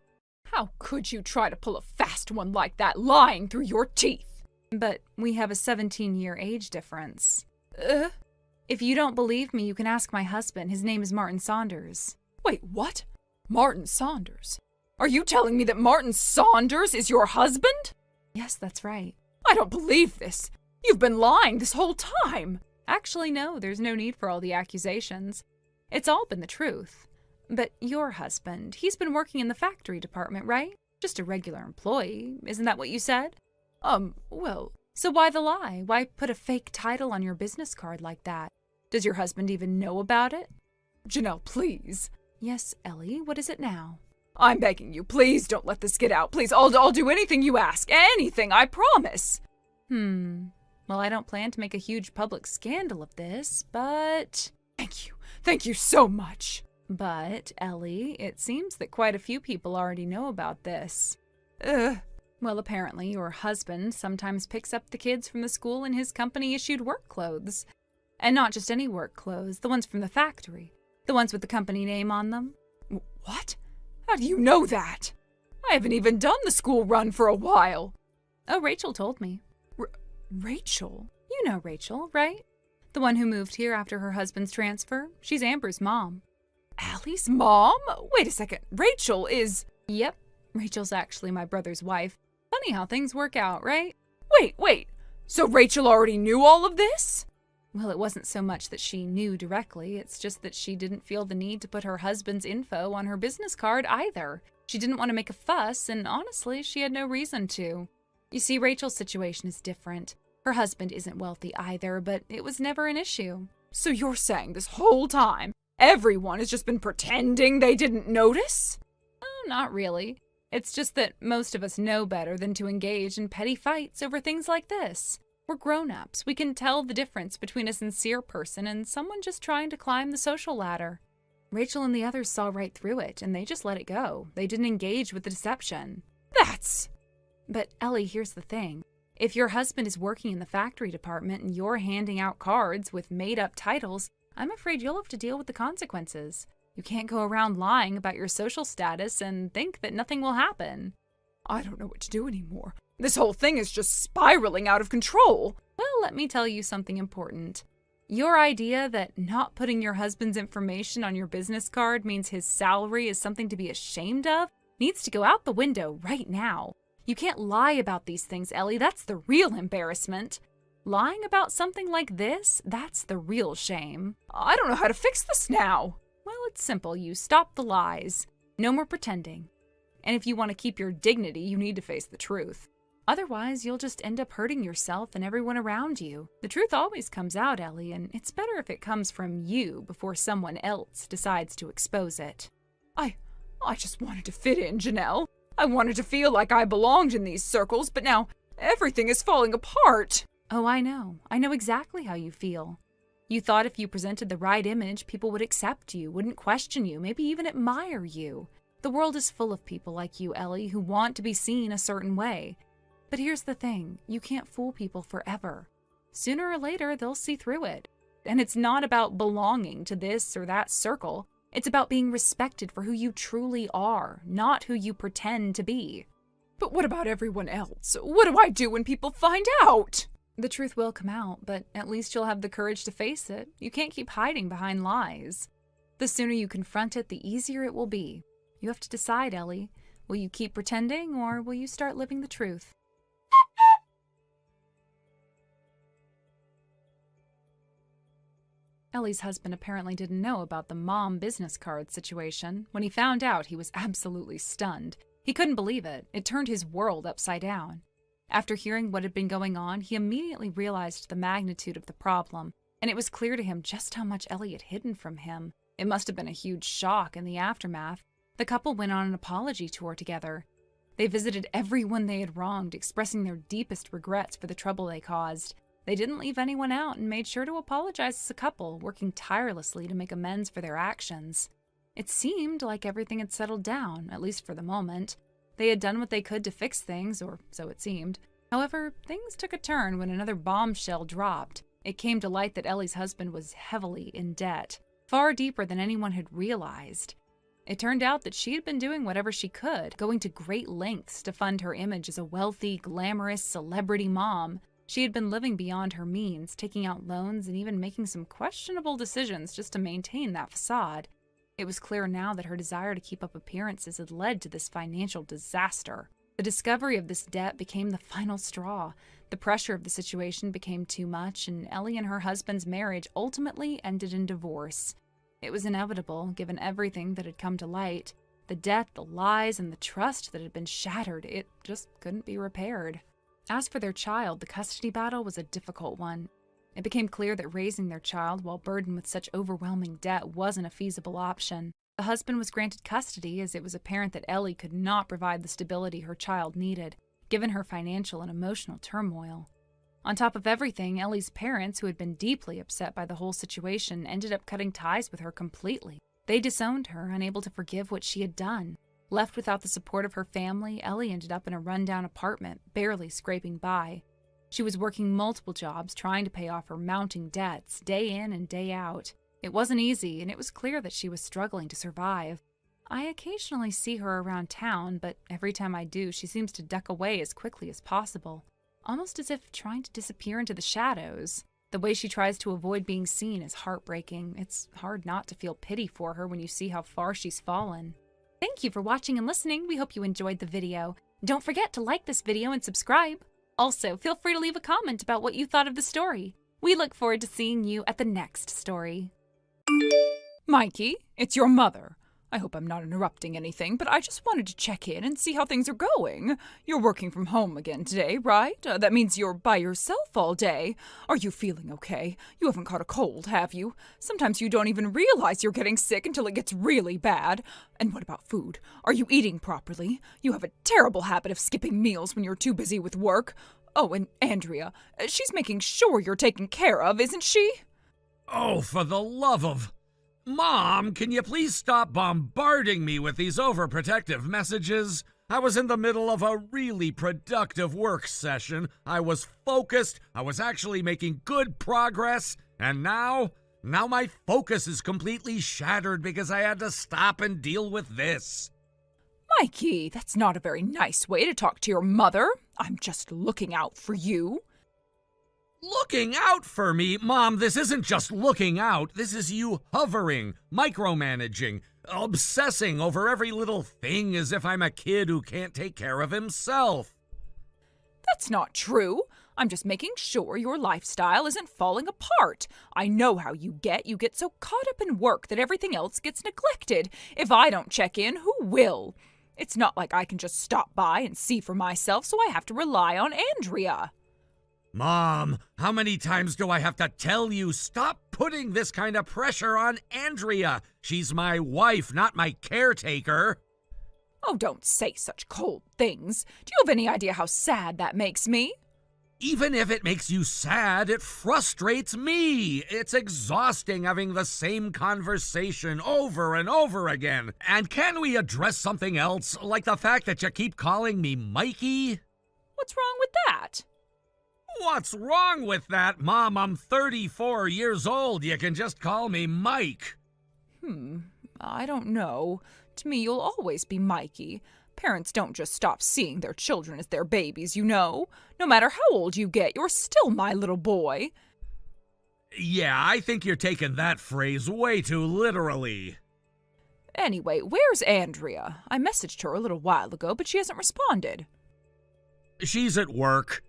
How could you try to pull a fast one like that, lying through your teeth? But we have a 17-year age difference. If you don't believe me, you can ask my husband. His name is Martin Saunders. Wait, what? Martin Saunders? Are you telling me that Martin Saunders is your husband? Yes, that's right. I don't believe this. You've been lying this whole time. Actually, no, there's no need for all the accusations. It's all been the truth. But your husband, he's been working in the factory department, right? Just a regular employee. Isn't that what you said? Well... So why the lie? Why put a fake title on your business card like that? Does your husband even know about it? Janelle, please. Yes, Ellie, what is it now? I'm begging you, please don't let this get out. Please, I'll do anything you ask. Anything, I promise. Well, I don't plan to make a huge public scandal of this, but... Thank you so much. But, Ellie, it seems that quite a few people already know about this. Well, apparently your husband sometimes picks up the kids from the school in his company-issued work clothes. And not just any work clothes, the ones from the factory. The ones with the company name on them. What? How do you know that? I haven't even done the school run for a while. Oh, Rachel told me. Rachel? You know Rachel, right? The one who moved here after her husband's transfer. She's Amber's mom. Allie's mom? Wait a second. Rachel is... Yep. Rachel's actually my brother's wife. Funny how things work out, right? Wait. So Rachel already knew all of this? Well, it wasn't so much that she knew directly. It's just that she didn't feel the need to put her husband's info on her business card either. She didn't want to make a fuss, and honestly, she had no reason to. You see, Rachel's situation is different. Her husband isn't wealthy either, but it was never an issue. So you're saying this whole time, everyone has just been pretending they didn't notice? Oh, not really. It's just that most of us know better than to engage in petty fights over things like this. We're grown-ups. We can tell the difference between a sincere person and someone just trying to climb the social ladder. Rachel and the others saw right through it, and they just let it go. They didn't engage with the deception. But, Ellie, here's the thing. If your husband is working in the factory department and you're handing out cards with made-up titles, I'm afraid you'll have to deal with the consequences. You can't go around lying about your social status and think that nothing will happen. I don't know what to do anymore. This whole thing is just spiraling out of control. Well, let me tell you something important. Your idea that not putting your husband's information on your business card means his salary is something to be ashamed of needs to go out the window right now. You can't lie about these things, Ellie. That's the real embarrassment. Lying about something like this, that's the real shame. I don't know how to fix this now. Well, it's simple. You stop the lies. No more pretending. And if you want to keep your dignity, you need to face the truth. Otherwise, you'll just end up hurting yourself and everyone around you. The truth always comes out, Ellie, and it's better if it comes from you before someone else decides to expose it. I just wanted to fit in, Janelle. I wanted to feel like I belonged in these circles, but now everything is falling apart. Oh, I know. I know exactly how you feel. You thought if you presented the right image, people would accept you, wouldn't question you, maybe even admire you. The world is full of people like you, Ellie, who want to be seen a certain way. But here's the thing, you can't fool people forever. Sooner or later, they'll see through it. And it's not about belonging to this or that circle. It's about being respected for who you truly are, not who you pretend to be. But what about everyone else? What do I do when people find out? The truth will come out, but at least you'll have the courage to face it. You can't keep hiding behind lies. The sooner you confront it, the easier it will be. You have to decide, Ellie. Will you keep pretending, or will you start living the truth? Ellie's husband apparently didn't know about the mom business card situation. When he found out, he was absolutely stunned. He couldn't believe it. It turned his world upside down. After hearing what had been going on, he immediately realized the magnitude of the problem, and it was clear to him just how much Ellie had hidden from him. It must have been a huge shock in the aftermath. The couple went on an apology tour together. They visited everyone they had wronged, expressing their deepest regrets for the trouble they caused. They didn't leave anyone out and made sure to apologize as a couple, working tirelessly to make amends for their actions. It seemed like everything had settled down, at least for the moment. They had done what they could to fix things, or so it seemed. However, things took a turn when another bombshell dropped. It came to light that Ellie's husband was heavily in debt, far deeper than anyone had realized. It turned out that she had been doing whatever she could, going to great lengths to fund her image as a wealthy, glamorous celebrity mom. She had been living beyond her means, taking out loans and even making some questionable decisions just to maintain that facade. It was clear now that her desire to keep up appearances had led to this financial disaster. The discovery of this debt became the final straw. The pressure of the situation became too much, and Ellie and her husband's marriage ultimately ended in divorce. It was inevitable, given everything that had come to light. The debt, the lies, and the trust that had been shattered, it just couldn't be repaired. As for their child, the custody battle was a difficult one. It became clear that raising their child while burdened with such overwhelming debt wasn't a feasible option. The husband was granted custody as it was apparent that Ellie could not provide the stability her child needed, given her financial and emotional turmoil. On top of everything, Ellie's parents, who had been deeply upset by the whole situation, ended up cutting ties with her completely. They disowned her, unable to forgive what she had done. Left without the support of her family, Ellie ended up in a rundown apartment, barely scraping by. She was working multiple jobs, trying to pay off her mounting debts, day in and day out. It wasn't easy, and it was clear that she was struggling to survive. I occasionally see her around town, but every time I do, she seems to duck away as quickly as possible, almost as if trying to disappear into the shadows. The way she tries to avoid being seen is heartbreaking. It's hard not to feel pity for her when you see how far she's fallen. Thank you for watching and listening. We hope you enjoyed the video. Don't forget to like this video and subscribe. Also, feel free to leave a comment about what you thought of the story. We look forward to seeing you at the next story. Mikey, it's your mother. I hope I'm not interrupting anything, but I just wanted to check in and see how things are going. You're working from home again today, right? That means you're by yourself all day. Are you feeling okay? You haven't caught a cold, have you? Sometimes you don't even realize you're getting sick until it gets really bad. And what about food? Are you eating properly? You have a terrible habit of skipping meals when you're too busy with work. Oh, and Andrea, she's making sure you're taken care of, isn't she? Oh, for the love of... Mom, can you please stop bombarding me with these overprotective messages? I was in the middle of a really productive work session. I was focused. I was actually making good progress. And now my focus is completely shattered because I had to stop and deal with this. Mikey, that's not a very nice way to talk to your mother. I'm just looking out for you. Looking out for me? Mom, this isn't just looking out. This is you hovering, micromanaging, obsessing over every little thing as if I'm a kid who can't take care of himself. That's not true. I'm just making sure your lifestyle isn't falling apart. I know how you get. You get so caught up in work that everything else gets neglected. If I don't check in, who will? It's not like I can just stop by and see for myself, so I have to rely on Andrea. Mom, how many times do I have to tell you, stop putting this kind of pressure on Andrea? She's my wife, not my caretaker. Oh, don't say such cold things. Do you have any idea how sad that makes me? Even if it makes you sad, it frustrates me. It's exhausting having the same conversation over and over again. And can we address something else, like the fact that you keep calling me Mikey? What's wrong with that? What's wrong with that, Mom? I'm 34 years old. You can just call me Mike. I don't know. To me, you'll always be Mikey. Parents don't just stop seeing their children as their babies, you know. No matter how old you get, you're still my little boy. Yeah, I think you're taking that phrase way too literally. Anyway, where's Andrea? I messaged her a little while ago, but she hasn't responded. She's at work.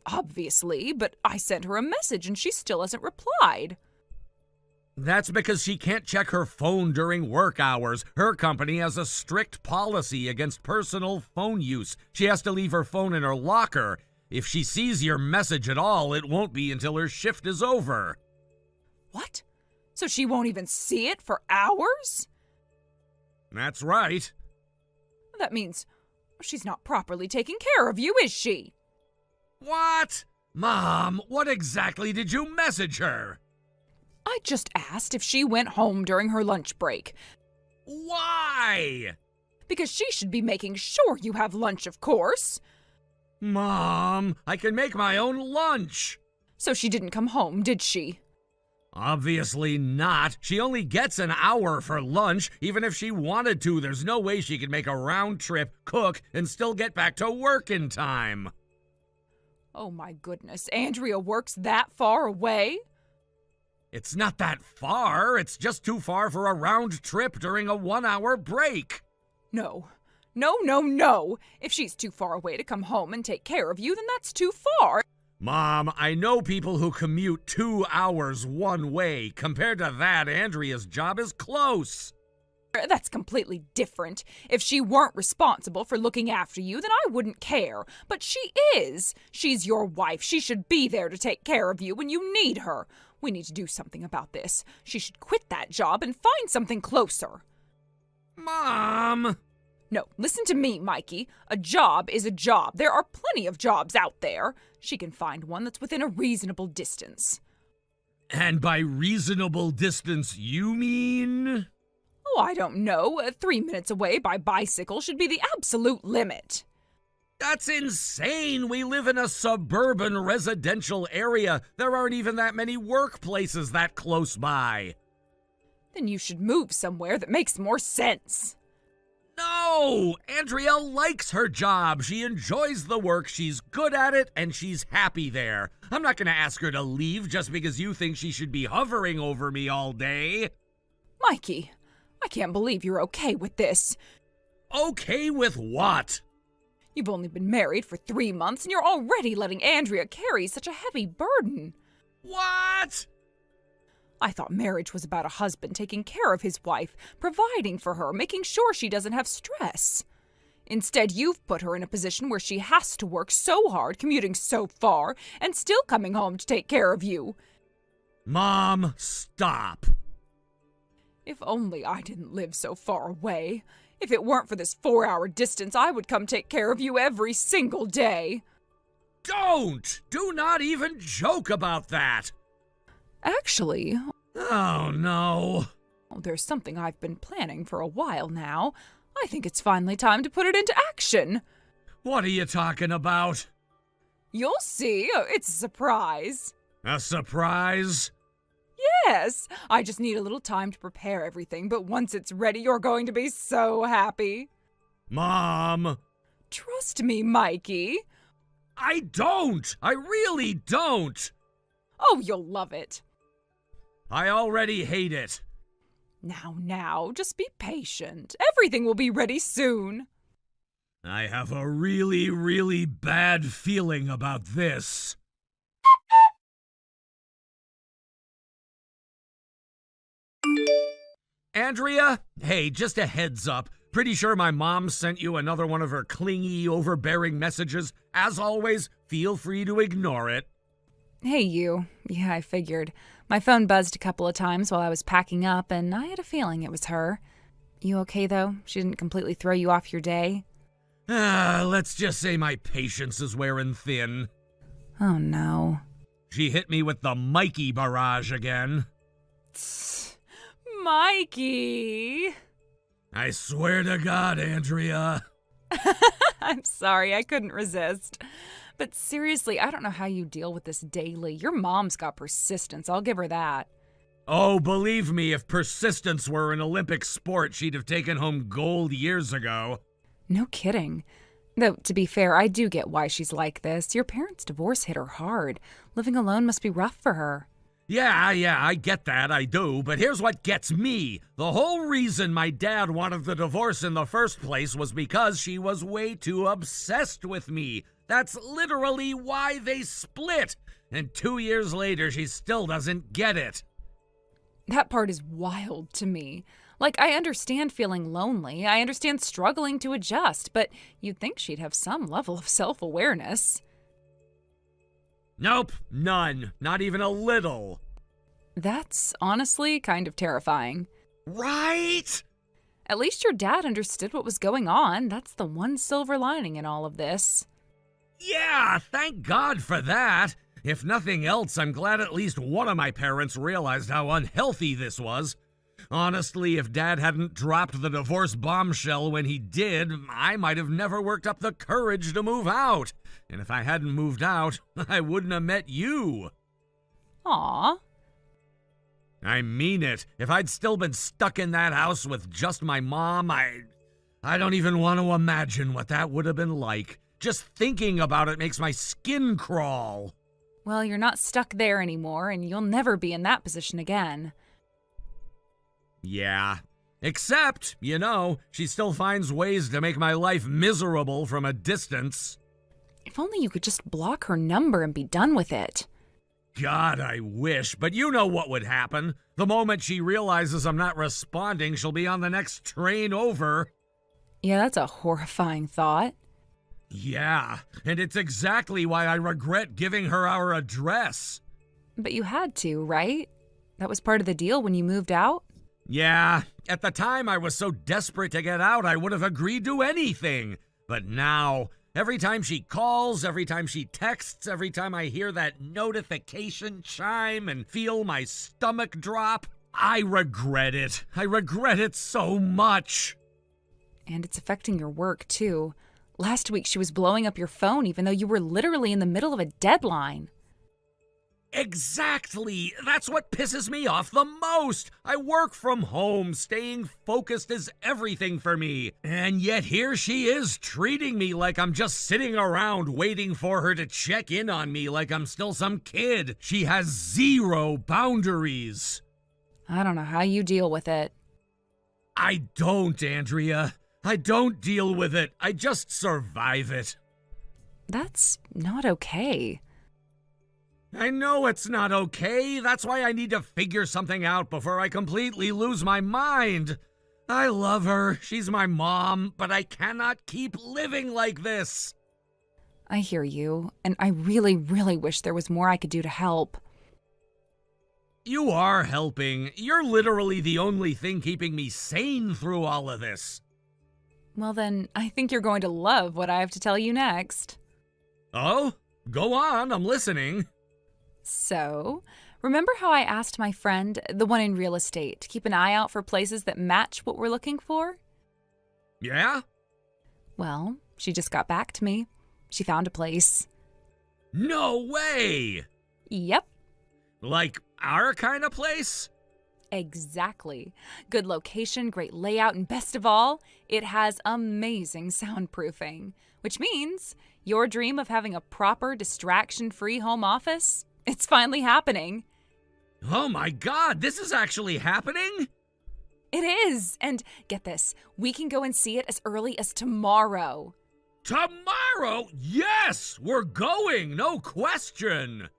Obviously, but I sent her a message and she still hasn't replied. That's because she can't check her phone during work hours. Her company has a strict policy against personal phone use. She has to leave her phone in her locker. If she sees your message at all, it won't be until her shift is over. What? So she won't even see it for hours? That's right. That means she's not properly taking care of you, is she? What? Mom, what exactly did you message her? I just asked if she went home during her lunch break. Why? Because she should be making sure you have lunch, of course. Mom, I can make my own lunch. So she didn't come home, did she? Obviously not. She only gets an hour for lunch. Even if she wanted to, there's no way she could make a round trip, cook, and still get back to work in time. Oh my goodness, Andrea works that far away? It's not that far. It's just too far for a round trip during a 1-hour break. No. If she's too far away to come home and take care of you, then that's too far. Mom, I know people who commute 2 hours one way. Compared to that, Andrea's job is close. That's completely different. If she weren't responsible for looking after you, then I wouldn't care. But she is. She's your wife. She should be there to take care of you when you need her. We need to do something about this. She should quit that job and find something closer. Mom! No, listen to me, Mikey. A job is a job. There are plenty of jobs out there. She can find one that's within a reasonable distance. And by reasonable distance, you mean? Oh, I don't know. 3 minutes away by bicycle should be the absolute limit. That's insane. We live in a suburban residential area. There aren't even that many workplaces that close by. Then you should move somewhere that makes more sense. No! Andrea likes her job. She enjoys the work, she's good at it, and she's happy there. I'm not gonna ask her to leave just because you think she should be hovering over me all day. Mikey, I can't believe you're okay with this. Okay with what? You've only been married for 3 months and you're already letting Andrea carry such a heavy burden. What? I thought marriage was about a husband taking care of his wife, providing for her, making sure she doesn't have stress. Instead, you've put her in a position where she has to work so hard, commuting so far, and still coming home to take care of you. Mom, stop. If only I didn't live so far away. If it weren't for this 4-hour distance, I would come take care of you every single day. Don't! Do not even joke about that! Actually, Oh, no. there's something I've been planning for a while now. I think it's finally time to put it into action. What are you talking about? You'll see. It's a surprise. A surprise? Yes, I just need a little time to prepare everything, but once it's ready, you're going to be so happy. Mom! Trust me, Mikey. I don't! I really don't! Oh, you'll love it. I already hate it. Now, just be patient. Everything will be ready soon. I have a really, really bad feeling about this. Andrea? Hey, just a heads up. Pretty sure my mom sent you another one of her clingy, overbearing messages. As always, feel free to ignore it. Hey, you. Yeah, I figured. My phone buzzed a couple of times while I was packing up, and I had a feeling it was her. You okay, though? She didn't completely throw you off your day? Let's just say my patience is wearing thin. Oh, no. She hit me with the Mikey barrage again. Mikey! I swear to God, Andrea. I'm sorry, I couldn't resist. But seriously, I don't know how you deal with this daily. Your mom's got persistence, I'll give her that. Oh, believe me, if persistence were an Olympic sport, she'd have taken home gold years ago. No kidding. Though, to be fair, I do get why she's like this. Your parents' divorce hit her hard. Living alone must be rough for her. Yeah, I get that, I do, but here's what gets me. The whole reason my dad wanted the divorce in the first place was because she was way too obsessed with me. That's literally why they split. And 2 years later, she still doesn't get it. That part is wild to me. Like, I understand feeling lonely. I understand struggling to adjust, but you'd think she'd have some level of self-awareness. Nope, none. Not even a little. That's honestly kind of terrifying. Right? At least your dad understood what was going on. That's the one silver lining in all of this. Yeah, thank God for that. If nothing else, I'm glad at least one of my parents realized how unhealthy this was. Honestly, if Dad hadn't dropped the divorce bombshell when he did, I might have never worked up the courage to move out. And if I hadn't moved out, I wouldn't have met you. Aw. I mean it. If I'd still been stuck in that house with just my mom, I don't even want to imagine what that would have been like. Just thinking about it makes my skin crawl. Well, you're not stuck there anymore, and you'll never be in that position again. Yeah. Except, she still finds ways to make my life miserable from a distance. If only you could just block her number and be done with it. God, I wish, but you know what would happen. The moment she realizes I'm not responding, she'll be on the next train over. Yeah, that's a horrifying thought. Yeah, and it's exactly why I regret giving her our address. But you had to, right? That was part of the deal when you moved out? Yeah, at the time I was so desperate to get out I would have agreed to anything. But now, every time she calls, every time she texts, every time I hear that notification chime and feel my stomach drop, I regret it. I regret it so much. And it's affecting your work, too. Last week she was blowing up your phone even though you were literally in the middle of a deadline. Exactly! That's what pisses me off the most! I work from home, staying focused is everything for me. And yet here she is, treating me like I'm just sitting around waiting for her to check in on me like I'm still some kid. She has zero boundaries. I don't know how you deal with it. I don't, Andrea. I don't deal with it. I just survive it. That's not okay. I know it's not okay. That's why I need to figure something out before I completely lose my mind. I love her. She's my mom, but I cannot keep living like this. I hear you, and I really, really wish there was more I could do to help. You are helping. You're literally the only thing keeping me sane through all of this. Well then, I think you're going to love what I have to tell you next. Oh? Go on, I'm listening. So, remember how I asked my friend, the one in real estate, to keep an eye out for places that match what we're looking for? Yeah? Well, she just got back to me. She found a place. No way! Yep. Like our kind of place? Exactly. Good location, great layout, and best of all, it has amazing soundproofing. Which means your dream of having a proper distraction-free home office, it's finally happening. Oh my God, this is actually happening? It is. And get this, we can go and see it as early as tomorrow. Tomorrow? Yes! We're going, no question!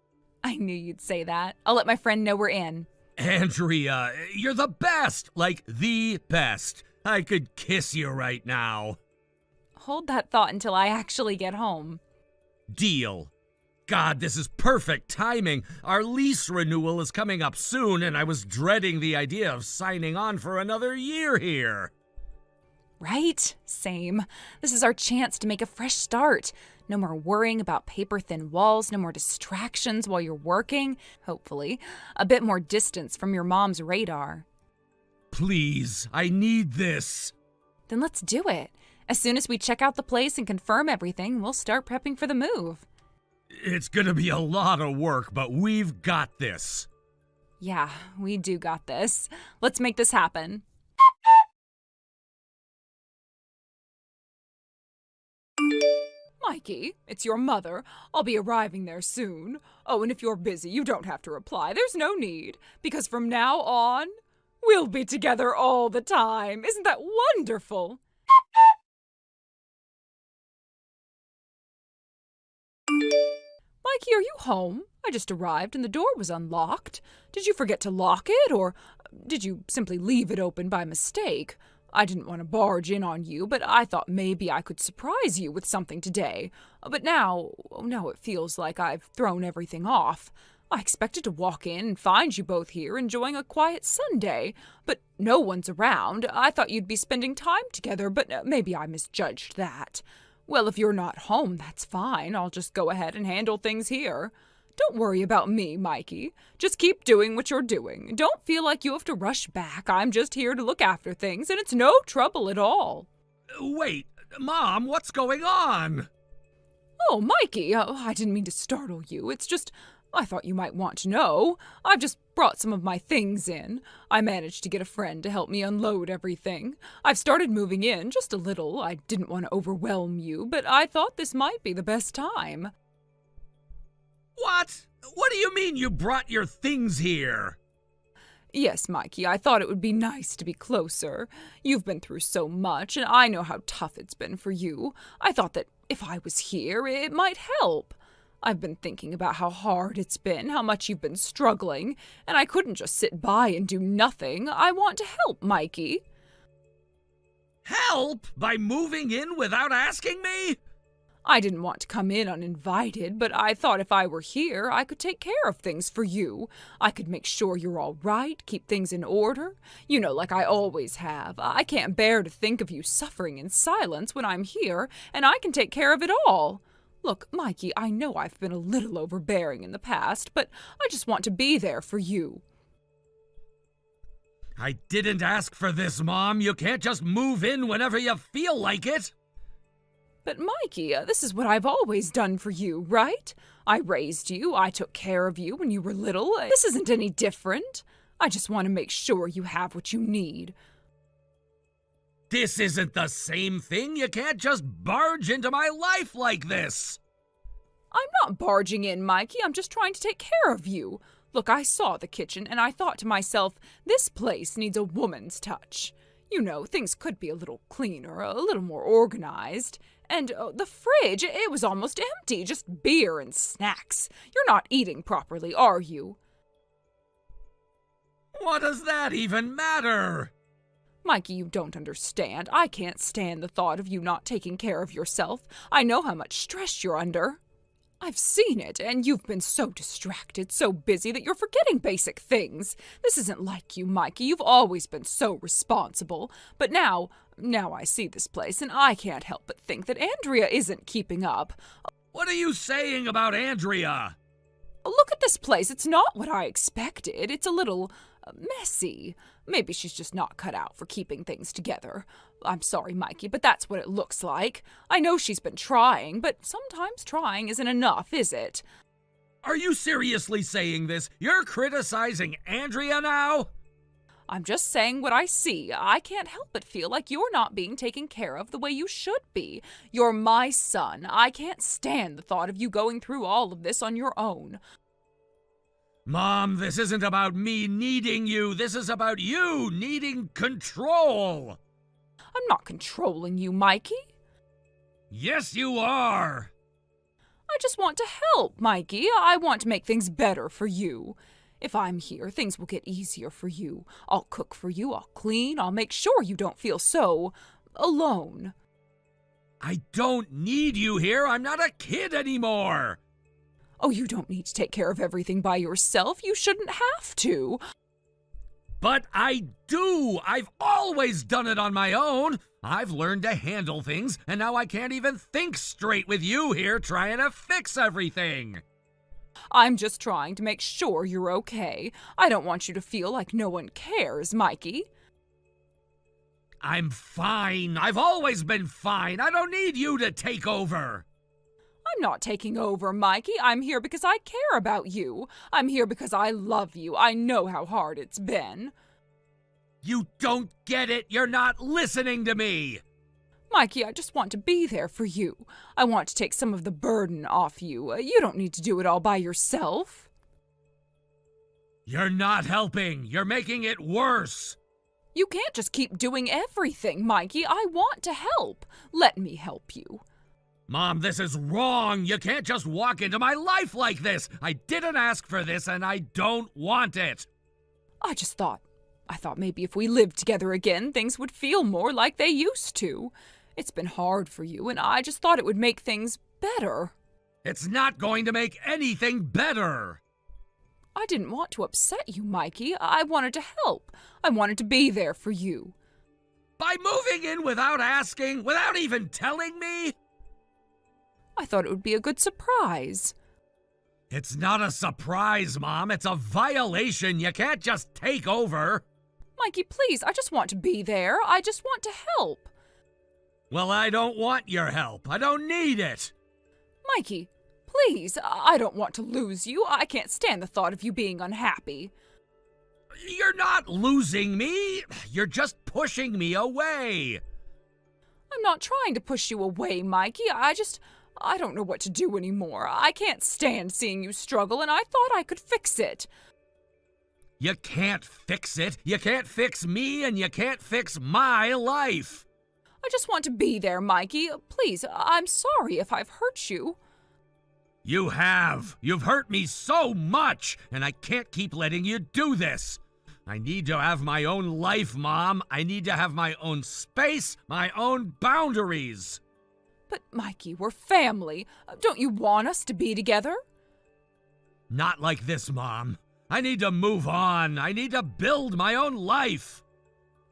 I knew you'd say that. I'll let my friend know we're in. Andrea, you're the best! Like, the best. I could kiss you right now. Hold that thought until I actually get home. Deal. God, this is perfect timing. Our lease renewal is coming up soon, and I was dreading the idea of signing on for another year here. Right? Same. This is our chance to make a fresh start. No more worrying about paper-thin walls, no more distractions while you're working, hopefully. A bit more distance from your mom's radar. Please, I need this. Then let's do it. As soon as we check out the place and confirm everything, we'll start prepping for the move. It's gonna be a lot of work, but we've got this. Yeah, we do got this. Let's make this happen. Mikey, it's your mother. I'll be arriving there soon. Oh, and if you're busy, you don't have to reply. There's no need, because from now on, we'll be together all the time. Isn't that wonderful? Mikey, are you home? I just arrived and the door was unlocked. Did you forget to lock it, or did you simply leave it open by mistake? I didn't want to barge in on you, but I thought maybe I could surprise you with something today. But now it feels like I've thrown everything off. I expected to walk in and find you both here enjoying a quiet Sunday, but no one's around. I thought you'd be spending time together, but maybe I misjudged that. Well, if you're not home, that's fine. I'll just go ahead and handle things here. Don't worry about me, Mikey. Just keep doing what you're doing. Don't feel like you have to rush back. I'm just here to look after things, and it's no trouble at all. Wait, Mom, what's going on? Oh, Mikey, I didn't mean to startle you. It's just, I thought you might want to know. I've just brought some of my things in. I managed to get a friend to help me unload everything. I've started moving in just a little. I didn't want to overwhelm you, but I thought this might be the best time. What? What do you mean you brought your things here? Yes, Mikey, I thought it would be nice to be closer. You've been through so much, and I know how tough it's been for you. I thought that if I was here, it might help. I've been thinking about how hard it's been, how much you've been struggling, and I couldn't just sit by and do nothing. I want to help, Mikey. Help? By moving in without asking me? I didn't want to come in uninvited, but I thought if I were here, I could take care of things for you. I could make sure you're all right, keep things in order. You know, like I always have. I can't bear to think of you suffering in silence when I'm here, and I can take care of it all. Look, Mikey, I know I've been a little overbearing in the past, but I just want to be there for you. I didn't ask for this, Mom. You can't just move in whenever you feel like it. But Mikey, this is what I've always done for you, right? I raised you, I took care of you when you were little. This isn't any different. I just want to make sure you have what you need. This isn't the same thing. You can't just barge into my life like this. I'm not barging in, Mikey. I'm just trying to take care of you. Look, I saw the kitchen and I thought to myself, this place needs a woman's touch. You know, things could be a little cleaner, a little more organized. And the fridge, it was almost empty, just beer and snacks. You're not eating properly, are you? What does that even matter? Mikey, you don't understand. I can't stand the thought of you not taking care of yourself. I know how much stress you're under. I've seen it, and you've been so distracted, so busy that you're forgetting basic things. This isn't like you, Mikey. You've always been so responsible. But now I see this place, and I can't help but think that Andrea isn't keeping up. What are you saying about Andrea? Look at this place. It's not what I expected. It's a little messy. Maybe she's just not cut out for keeping things together. I'm sorry, Mikey, but that's what it looks like. I know she's been trying, but sometimes trying isn't enough, is it? Are you seriously saying this? You're criticizing Andrea now? I'm just saying what I see. I can't help but feel like you're not being taken care of the way you should be. You're my son. I can't stand the thought of you going through all of this on your own. Mom, this isn't about me needing you. This is about you needing control. I'm not controlling you, Mikey. Yes, you are. I just want to help, Mikey. I want to make things better for you. If I'm here, things will get easier for you. I'll cook for you, I'll clean, I'll make sure you don't feel so alone. I don't need you here. I'm not a kid anymore. Oh, you don't need to take care of everything by yourself. You shouldn't have to. But I do. I've always done it on my own. I've learned to handle things, and now I can't even think straight with you here trying to fix everything. I'm just trying to make sure you're okay. I don't want you to feel like no one cares, Mikey. I'm fine. I've always been fine. I don't need you to take over. I'm not taking over, Mikey. I'm here because I care about you. I'm here because I love you. I know how hard it's been. You don't get it. You're not listening to me. Mikey, I just want to be there for you. I want to take some of the burden off you. You don't need to do it all by yourself. You're not helping. You're making it worse. You can't just keep doing everything, Mikey. I want to help. Let me help you. Mom, this is wrong. You can't just walk into my life like this. I didn't ask for this, and I don't want it. I thought maybe if we lived together again, things would feel more like they used to. It's been hard for you, and I just thought it would make things better. It's not going to make anything better. I didn't want to upset you, Mikey. I wanted to help. I wanted to be there for you. By moving in without asking, without even telling me? I thought it would be a good surprise. It's not a surprise, Mom. It's a violation. You can't just take over. Mikey, please, I just want to be there. I just want to help. Well, I don't want your help. I don't need it. Mikey, please, I don't want to lose you. I can't stand the thought of you being unhappy. You're not losing me. You're just pushing me away. I'm not trying to push you away, Mikey. I don't know what to do anymore. I can't stand seeing you struggle, and I thought I could fix it. You can't fix it. You can't fix me, and you can't fix my life. I just want to be there, Mikey. Please, I'm sorry if I've hurt you. You have. You've hurt me so much, and I can't keep letting you do this. I need to have my own life, Mom. I need to have my own space, my own boundaries. But, Mikey, we're family. Don't you want us to be together? Not like this, Mom. I need to move on. I need to build my own life.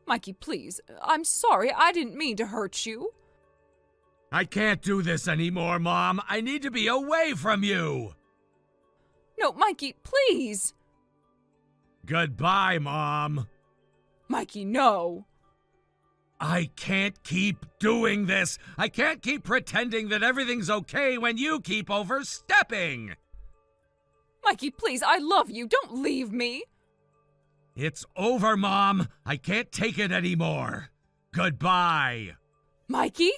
Mikey, please. I'm sorry. I didn't mean to hurt you. I can't do this anymore, Mom. I need to be away from you. No, Mikey, please. Goodbye, Mom. Mikey, no. I can't keep doing this. I can't keep pretending that everything's okay when you keep overstepping. Mikey, please, I love you. Don't leave me. It's over, Mom. I can't take it anymore. Goodbye. Mikey?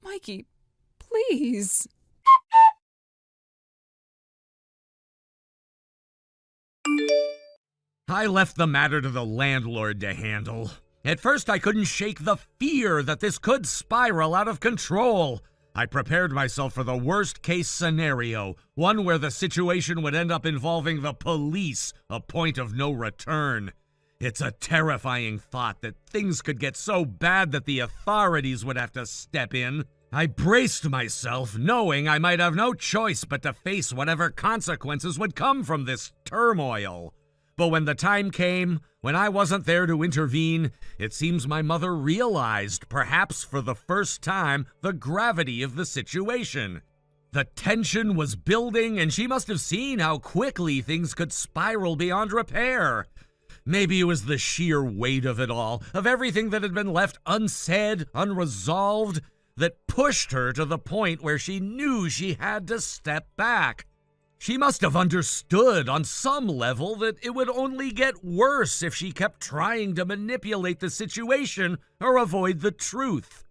Mikey, please. I left the matter to the landlord to handle. At first, I couldn't shake the fear that this could spiral out of control. I prepared myself for the worst-case scenario, one where the situation would end up involving the police, a point of no return. It's a terrifying thought that things could get so bad that the authorities would have to step in. I braced myself, knowing I might have no choice but to face whatever consequences would come from this turmoil. But when the time came, when I wasn't there to intervene, it seems my mother realized, perhaps for the first time, the gravity of the situation. The tension was building, and she must have seen how quickly things could spiral beyond repair. Maybe it was the sheer weight of it all, of everything that had been left unsaid, unresolved, that pushed her to the point where she knew she had to step back. She must have understood on some level that it would only get worse if she kept trying to manipulate the situation or avoid the truth.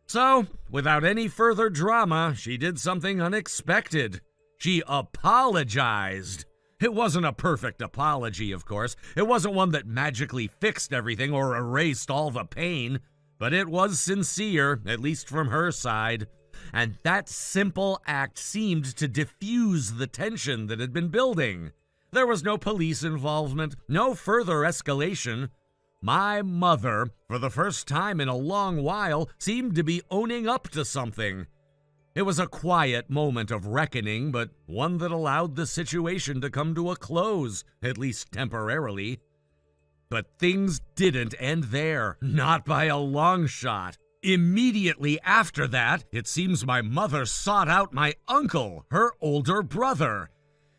So, without any further drama, she did something unexpected. She apologized. It wasn't a perfect apology, of course. It wasn't one that magically fixed everything or erased all the pain. But it was sincere, at least from her side. and that simple act seemed to diffuse the tension that had been building. There was no police involvement, no further escalation. My mother, for the first time in a long while, seemed to be owning up to something. It was a quiet moment of reckoning, but one that allowed the situation to come to a close, at least temporarily. But things didn't end there, not by a long shot. Immediately after that, it seems my mother sought out my uncle, her older brother.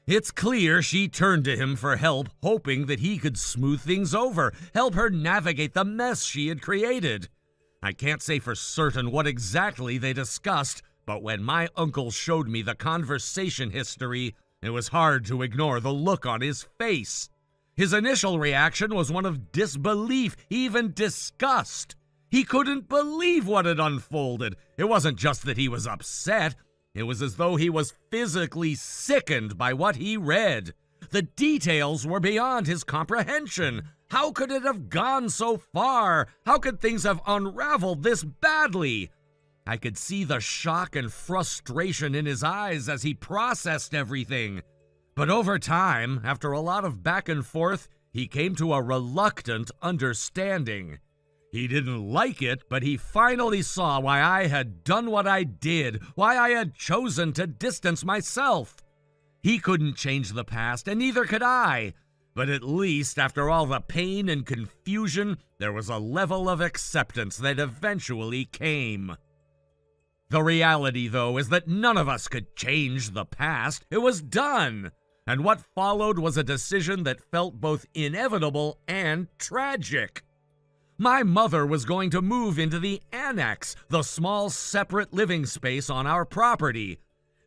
It's clear she turned to him for help, hoping that he could smooth things over, help her navigate the mess she had created. I can't say for certain what exactly they discussed, but when my uncle showed me the conversation history, it was hard to ignore the look on his face. His initial reaction was one of disbelief, even disgust. He couldn't believe what had unfolded. It wasn't just that he was upset. It was as though he was physically sickened by what he read. The details were beyond his comprehension. How could it have gone so far? How could things have unraveled this badly? I could see the shock and frustration in his eyes as he processed everything. But over time, after a lot of back and forth, he came to a reluctant understanding. He didn't like it, but he finally saw why I had done what I did, why I had chosen to distance myself. He couldn't change the past, and neither could I. But at least, after all the pain and confusion, there was a level of acceptance that eventually came. The reality, though, is that none of us could change the past. It was done. And what followed was a decision that felt both inevitable and tragic. My mother was going to move into the annex, the small separate living space on our property.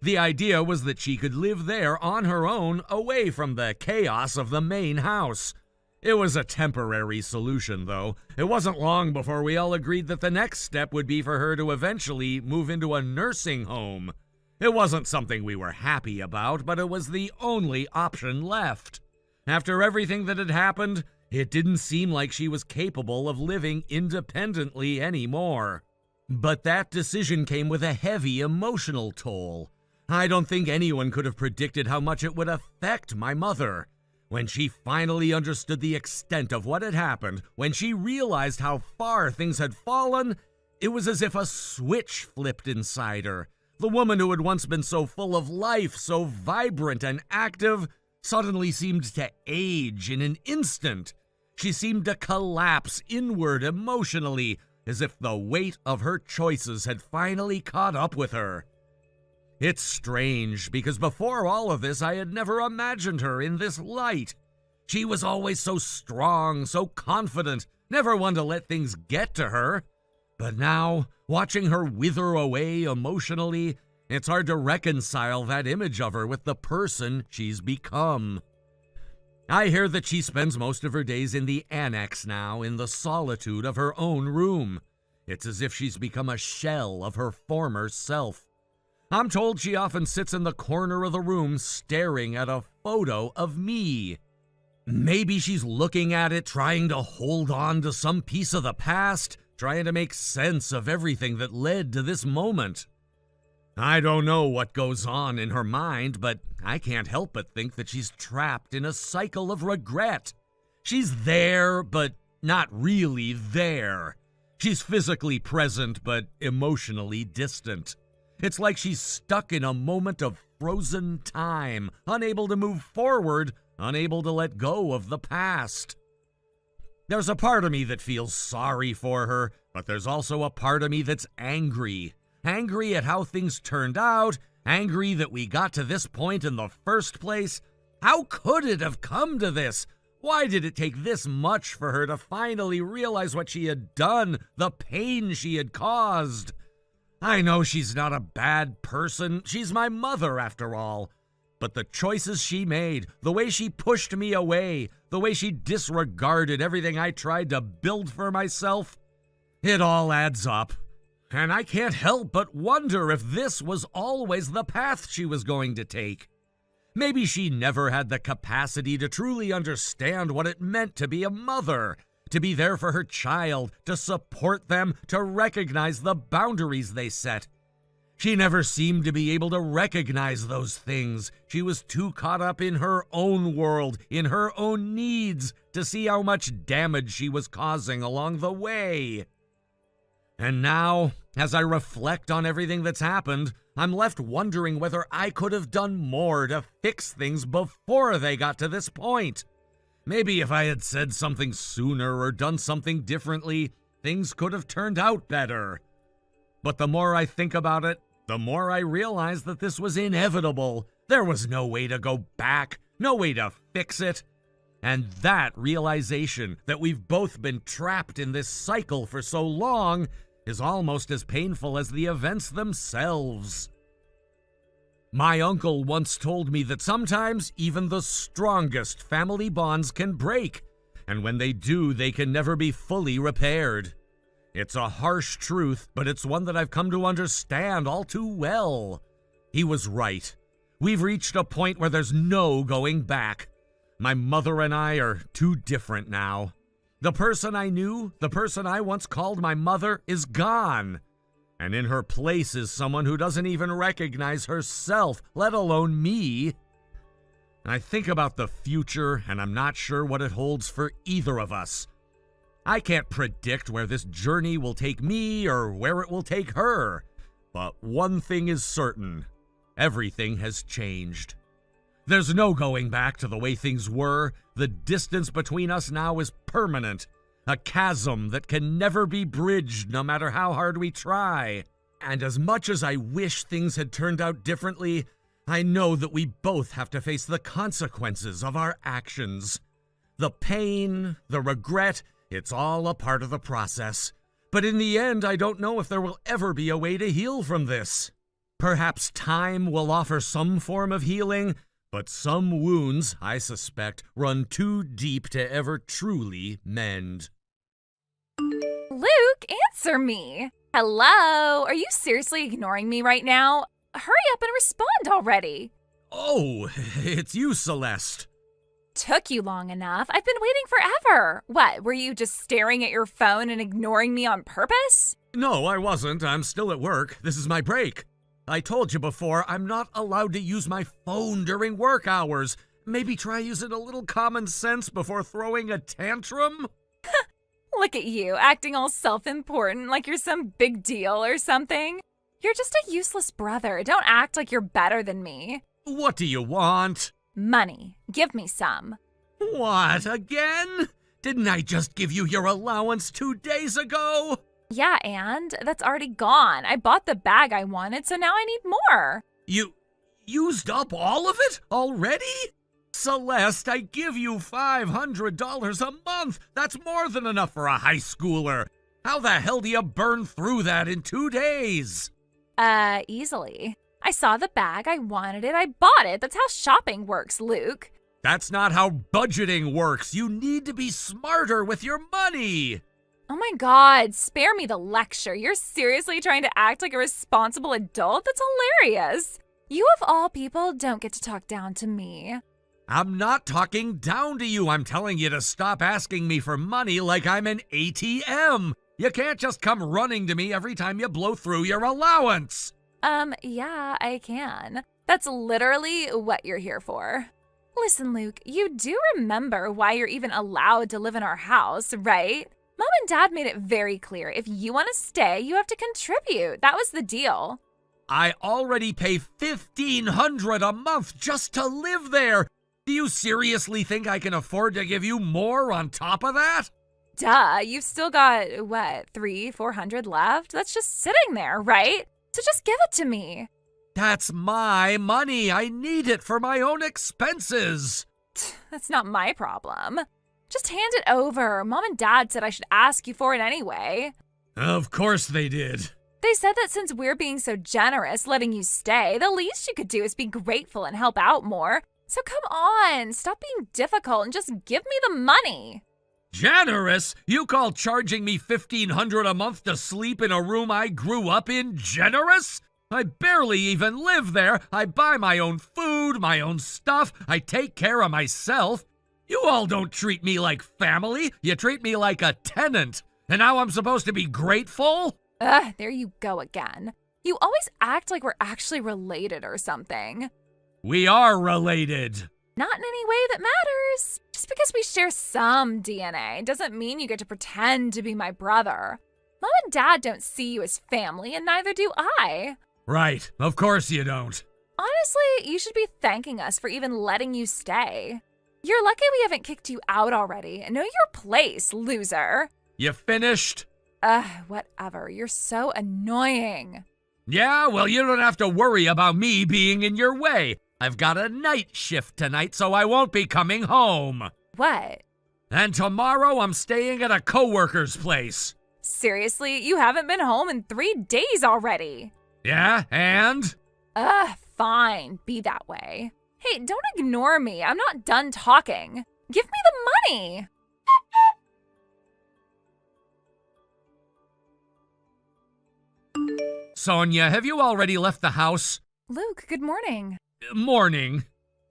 The idea was that she could live there on her own, away from the chaos of the main house. It was a temporary solution, though. It wasn't long before we all agreed that the next step would be for her to eventually move into a nursing home. It wasn't something we were happy about, but it was the only option left. After everything that had happened, it didn't seem like she was capable of living independently anymore. But that decision came with a heavy emotional toll. I don't think anyone could have predicted how much it would affect my mother. When she finally understood the extent of what had happened, when she realized how far things had fallen, it was as if a switch flipped inside her. The woman who had once been so full of life, so vibrant and active, suddenly seemed to age in an instant. She seemed to collapse inward emotionally, as if the weight of her choices had finally caught up with her. It's strange, because before all of this, I had never imagined her in this light. She was always so strong, so confident, never one to let things get to her. But now, watching her wither away emotionally, it's hard to reconcile that image of her with the person she's become. I hear that she spends most of her days in the annex now, in the solitude of her own room. It's as if she's become a shell of her former self. I'm told she often sits in the corner of the room staring at a photo of me. Maybe she's looking at it, trying to hold on to some piece of the past, trying to make sense of everything that led to this moment. I don't know what goes on in her mind, but I can't help but think that she's trapped in a cycle of regret. She's there, but not really there. She's physically present, but emotionally distant. It's like she's stuck in a moment of frozen time, unable to move forward, unable to let go of the past. There's a part of me that feels sorry for her, but there's also a part of me that's angry. Angry at how things turned out, angry that we got to this point in the first place. How could it have come to this? Why did it take this much for her to finally realize what she had done, the pain she had caused? I know she's not a bad person. She's my mother, after all. But the choices she made, the way she pushed me away, the way she disregarded everything I tried to build for myself, it all adds up. And I can't help but wonder if this was always the path she was going to take. Maybe she never had the capacity to truly understand what it meant to be a mother, to be there for her child, to support them, to recognize the boundaries they set. She never seemed to be able to recognize those things. She was too caught up in her own world, in her own needs, to see how much damage she was causing along the way. And now, as I reflect on everything that's happened, I'm left wondering whether I could have done more to fix things before they got to this point. Maybe if I had said something sooner or done something differently, things could have turned out better. But the more I think about it, the more I realize that this was inevitable. There was no way to go back, no way to fix it. And that realization that we've both been trapped in this cycle for so long is almost as painful as the events themselves. My uncle once told me that sometimes even the strongest family bonds can break, and when they do, they can never be fully repaired. It's a harsh truth, but it's one that I've come to understand all too well. He was right. We've reached a point where there's no going back. My mother and I are too different now. The person I knew, the person I once called my mother, is gone. And in her place is someone who doesn't even recognize herself, let alone me. I think about the future, and I'm not sure what it holds for either of us. I can't predict where this journey will take me or where it will take her. But one thing is certain. Everything has changed. There's no going back to the way things were. The distance between us now is permanent. A chasm that can never be bridged no matter how hard we try. And as much as I wish things had turned out differently, I know that we both have to face the consequences of our actions. The pain, the regret, it's all a part of the process. But in the end, I don't know if there will ever be a way to heal from this. Perhaps time will offer some form of healing, but some wounds, I suspect, run too deep to ever truly mend. Luke, answer me. Hello? Are you seriously ignoring me right now? Hurry up and respond already. Oh, it's you, Celeste. Took you long enough. I've been waiting forever. What, were you just staring at your phone and ignoring me on purpose? No, I wasn't. I'm still at work. This is my break. I told you before, I'm not allowed to use my phone during work hours. Maybe try using a little common sense before throwing a tantrum? Look at you, acting all self-important like you're some big deal or something. You're just a useless brother. Don't act like you're better than me. What do you want? Money. Give me some. What, again? Didn't I just give you your allowance 2 days ago? Yeah, and that's already gone. I bought the bag I wanted, so now I need more. You used up all of it already? Celeste, I give you $500 a month. That's more than enough for a high schooler. How the hell do you burn through that in 2 days? Easily. I saw the bag, I wanted it, I bought it. That's how shopping works, Luke. That's not how budgeting works. You need to be smarter with your money. Oh my God, spare me the lecture. You're seriously trying to act like a responsible adult? That's hilarious. You of all people don't get to talk down to me. I'm not talking down to you. I'm telling you to stop asking me for money like I'm an ATM. You can't just come running to me every time you blow through your allowance. Yeah, I can. That's literally what you're here for. Listen, Luke, you do remember why you're even allowed to live in our house, right? Mom and Dad made it very clear. If you want to stay, you have to contribute. That was the deal. I already pay $1,500 a month just to live there. Do you seriously think I can afford to give you more on top of that? Duh, you've still got, $300-400 left? That's just sitting there, right? So just give it to me. That's my money. I need it for my own expenses. That's not my problem. Just hand it over. Mom and Dad said I should ask you for it anyway. Of course they did. They said that since we're being so generous, letting you stay, the least you could do is be grateful and help out more. So come on, stop being difficult and just give me the money. Generous? You call charging me $1,500 a month to sleep in a room I grew up in generous? I barely even live there. I buy my own food, my own stuff. I take care of myself. You all don't treat me like family. You treat me like a tenant. And now I'm supposed to be grateful? Ugh, there you go again. You always act like we're actually related or something. We are related. Not in any way that matters. Just because we share some DNA doesn't mean you get to pretend to be my brother. Mom and Dad don't see you as family, and neither do I. Right, of course you don't. Honestly, you should be thanking us for even letting you stay. You're lucky we haven't kicked you out already. Know your place, loser. You finished? Whatever. You're so annoying. Yeah, well, you don't have to worry about me being in your way. I've got a night shift tonight, so I won't be coming home. What? And tomorrow I'm staying at a coworker's place. Seriously, you haven't been home in 3 days already. Yeah, and? Fine. Be that way. Hey, don't ignore me. I'm not done talking. Give me the money. Sonia, have you already left the house? Luke, good morning. Morning.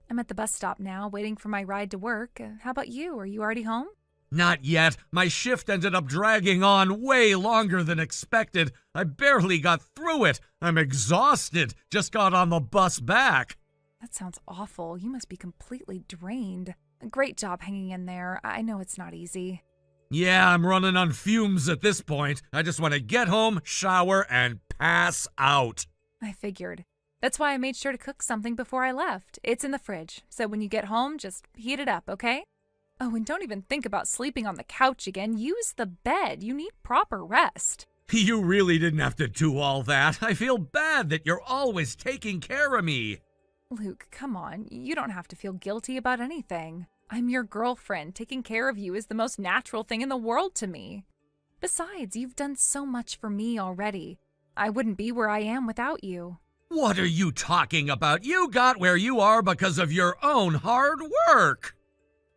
I'm at the bus stop now, waiting for my ride to work. How about you? Are you already home? Not yet. My shift ended up dragging on way longer than expected. I barely got through it. I'm exhausted. Just got on the bus back. That sounds awful. You must be completely drained. Great job hanging in there. I know it's not easy. Yeah, I'm running on fumes at this point. I just want to get home, shower, and pass out. I figured. That's why I made sure to cook something before I left. It's in the fridge, so when you get home, just heat it up, okay? Oh, and don't even think about sleeping on the couch again. Use the bed. You need proper rest. You really didn't have to do all that. I feel bad that you're always taking care of me. Luke, come on. You don't have to feel guilty about anything. I'm your girlfriend. Taking care of you is the most natural thing in the world to me. Besides, you've done so much for me already. I wouldn't be where I am without you. What are you talking about? You got where you are because of your own hard work.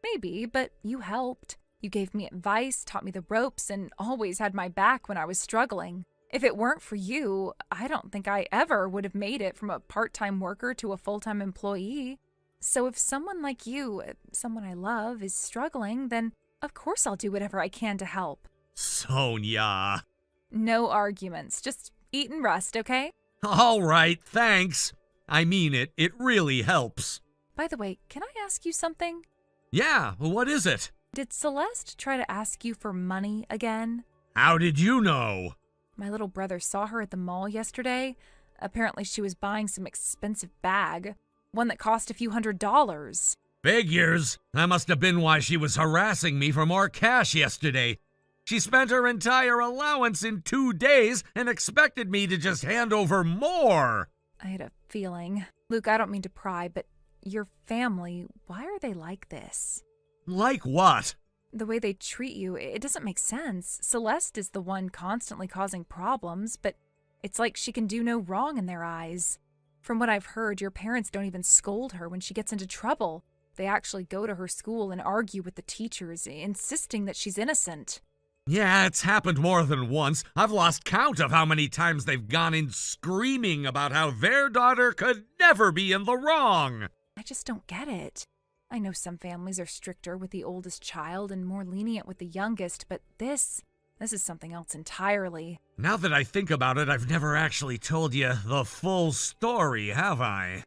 Maybe, but you helped. You gave me advice, taught me the ropes, and always had my back when I was struggling. If it weren't for you, I don't think I ever would have made it from a part-time worker to a full-time employee. So if someone like you, someone I love, is struggling, then of course I'll do whatever I can to help. Sonia. No arguments. Just eat and rest, okay? All right, thanks. I mean it. It really helps. By the way, can I ask you something? Yeah, what is it? Did Celeste try to ask you for money again? How did you know? My little brother saw her at the mall yesterday. Apparently she was buying some expensive bag, one that cost a few $100s. Figures. That must have been why she was harassing me for more cash yesterday. She spent her entire allowance in 2 days and expected me to just hand over more. I had a feeling. Luke, I don't mean to pry, but your family, why are they like this? Like what? The way they treat you, it doesn't make sense. Celeste is the one constantly causing problems, but it's like she can do no wrong in their eyes. From what I've heard, your parents don't even scold her when she gets into trouble. They actually go to her school and argue with the teachers, insisting that she's innocent. Yeah, it's happened more than once. I've lost count of how many times they've gone in screaming about how their daughter could never be in the wrong. I just don't get it. I know some families are stricter with the oldest child and more lenient with the youngest, but this is something else entirely. Now that I think about it, I've never actually told you the full story, have I?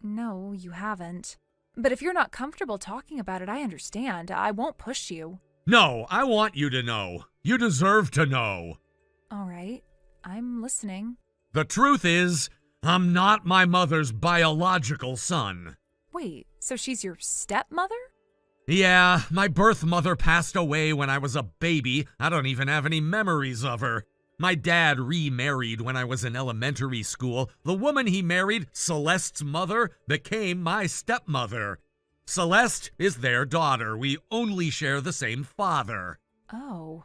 No, you haven't. But if you're not comfortable talking about it, I understand. I won't push you. No, I want you to know. You deserve to know. All right, I'm listening. The truth is, I'm not my mother's biological son. Wait, so she's your stepmother? Yeah, my birth mother passed away when I was a baby. I don't even have any memories of her. My dad remarried when I was in elementary school. The woman he married, Celeste's mother, became my stepmother. Celeste is their daughter. We only share the same father. Oh,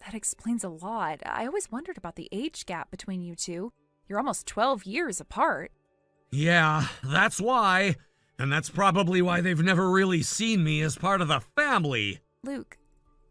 that explains a lot. I always wondered about the age gap between you two. You're almost 12 years apart. Yeah, that's why. And that's probably why they've never really seen me as part of the family. Luke,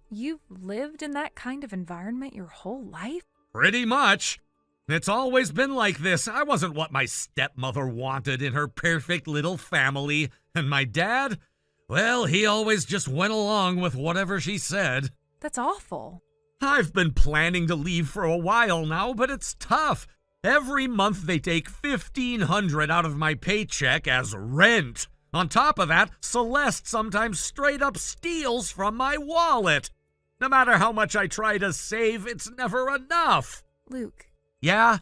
you've lived in that kind of environment your whole life? Pretty much. It's always been like this. I wasn't what my stepmother wanted in her perfect little family. And my dad? Well, he always just went along with whatever she said. That's awful. I've been planning to leave for a while now, but it's tough. Every month they take $1,500 out of my paycheck as rent. On top of that, Celeste sometimes straight up steals from my wallet. No matter how much I try to save, it's never enough. Luke, Yeah?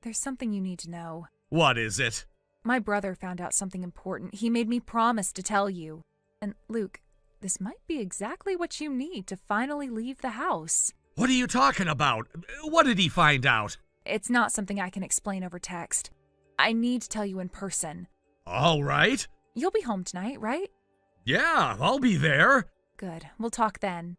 there's something you need to know. What is it? My brother found out something important. He made me promise to tell you. And Luke, this might be exactly what you need to finally leave the house. What are you talking about? What did he find out? It's not something I can explain over text. I need to tell you in person. All right. You'll be home tonight, right? Yeah, I'll be there. Good. We'll talk then.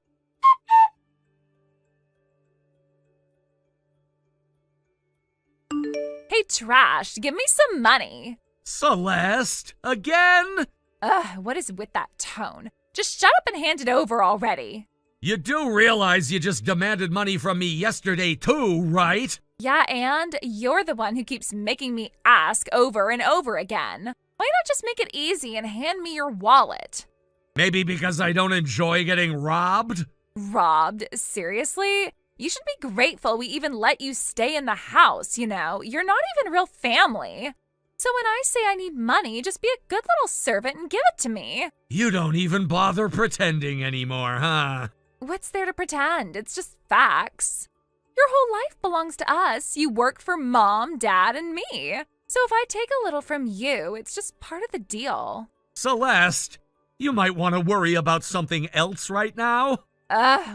Hey, Trash, give me some money. Celeste? Again? Ugh, what is with that tone? Just shut up and hand it over already. You do realize you just demanded money from me yesterday too, right? Yeah, and you're the one who keeps making me ask over and over again. Why not just make it easy and hand me your wallet? Maybe because I don't enjoy getting robbed? Robbed? Seriously? You should be grateful we even let you stay in the house, you know? You're not even real family. So when I say I need money, just be a good little servant and give it to me. You don't even bother pretending anymore, huh? What's there to pretend? It's just facts. Your whole life belongs to us. You work for Mom, Dad, and me. So if I take a little from you, it's just part of the deal. Celeste, you might want to worry about something else right now.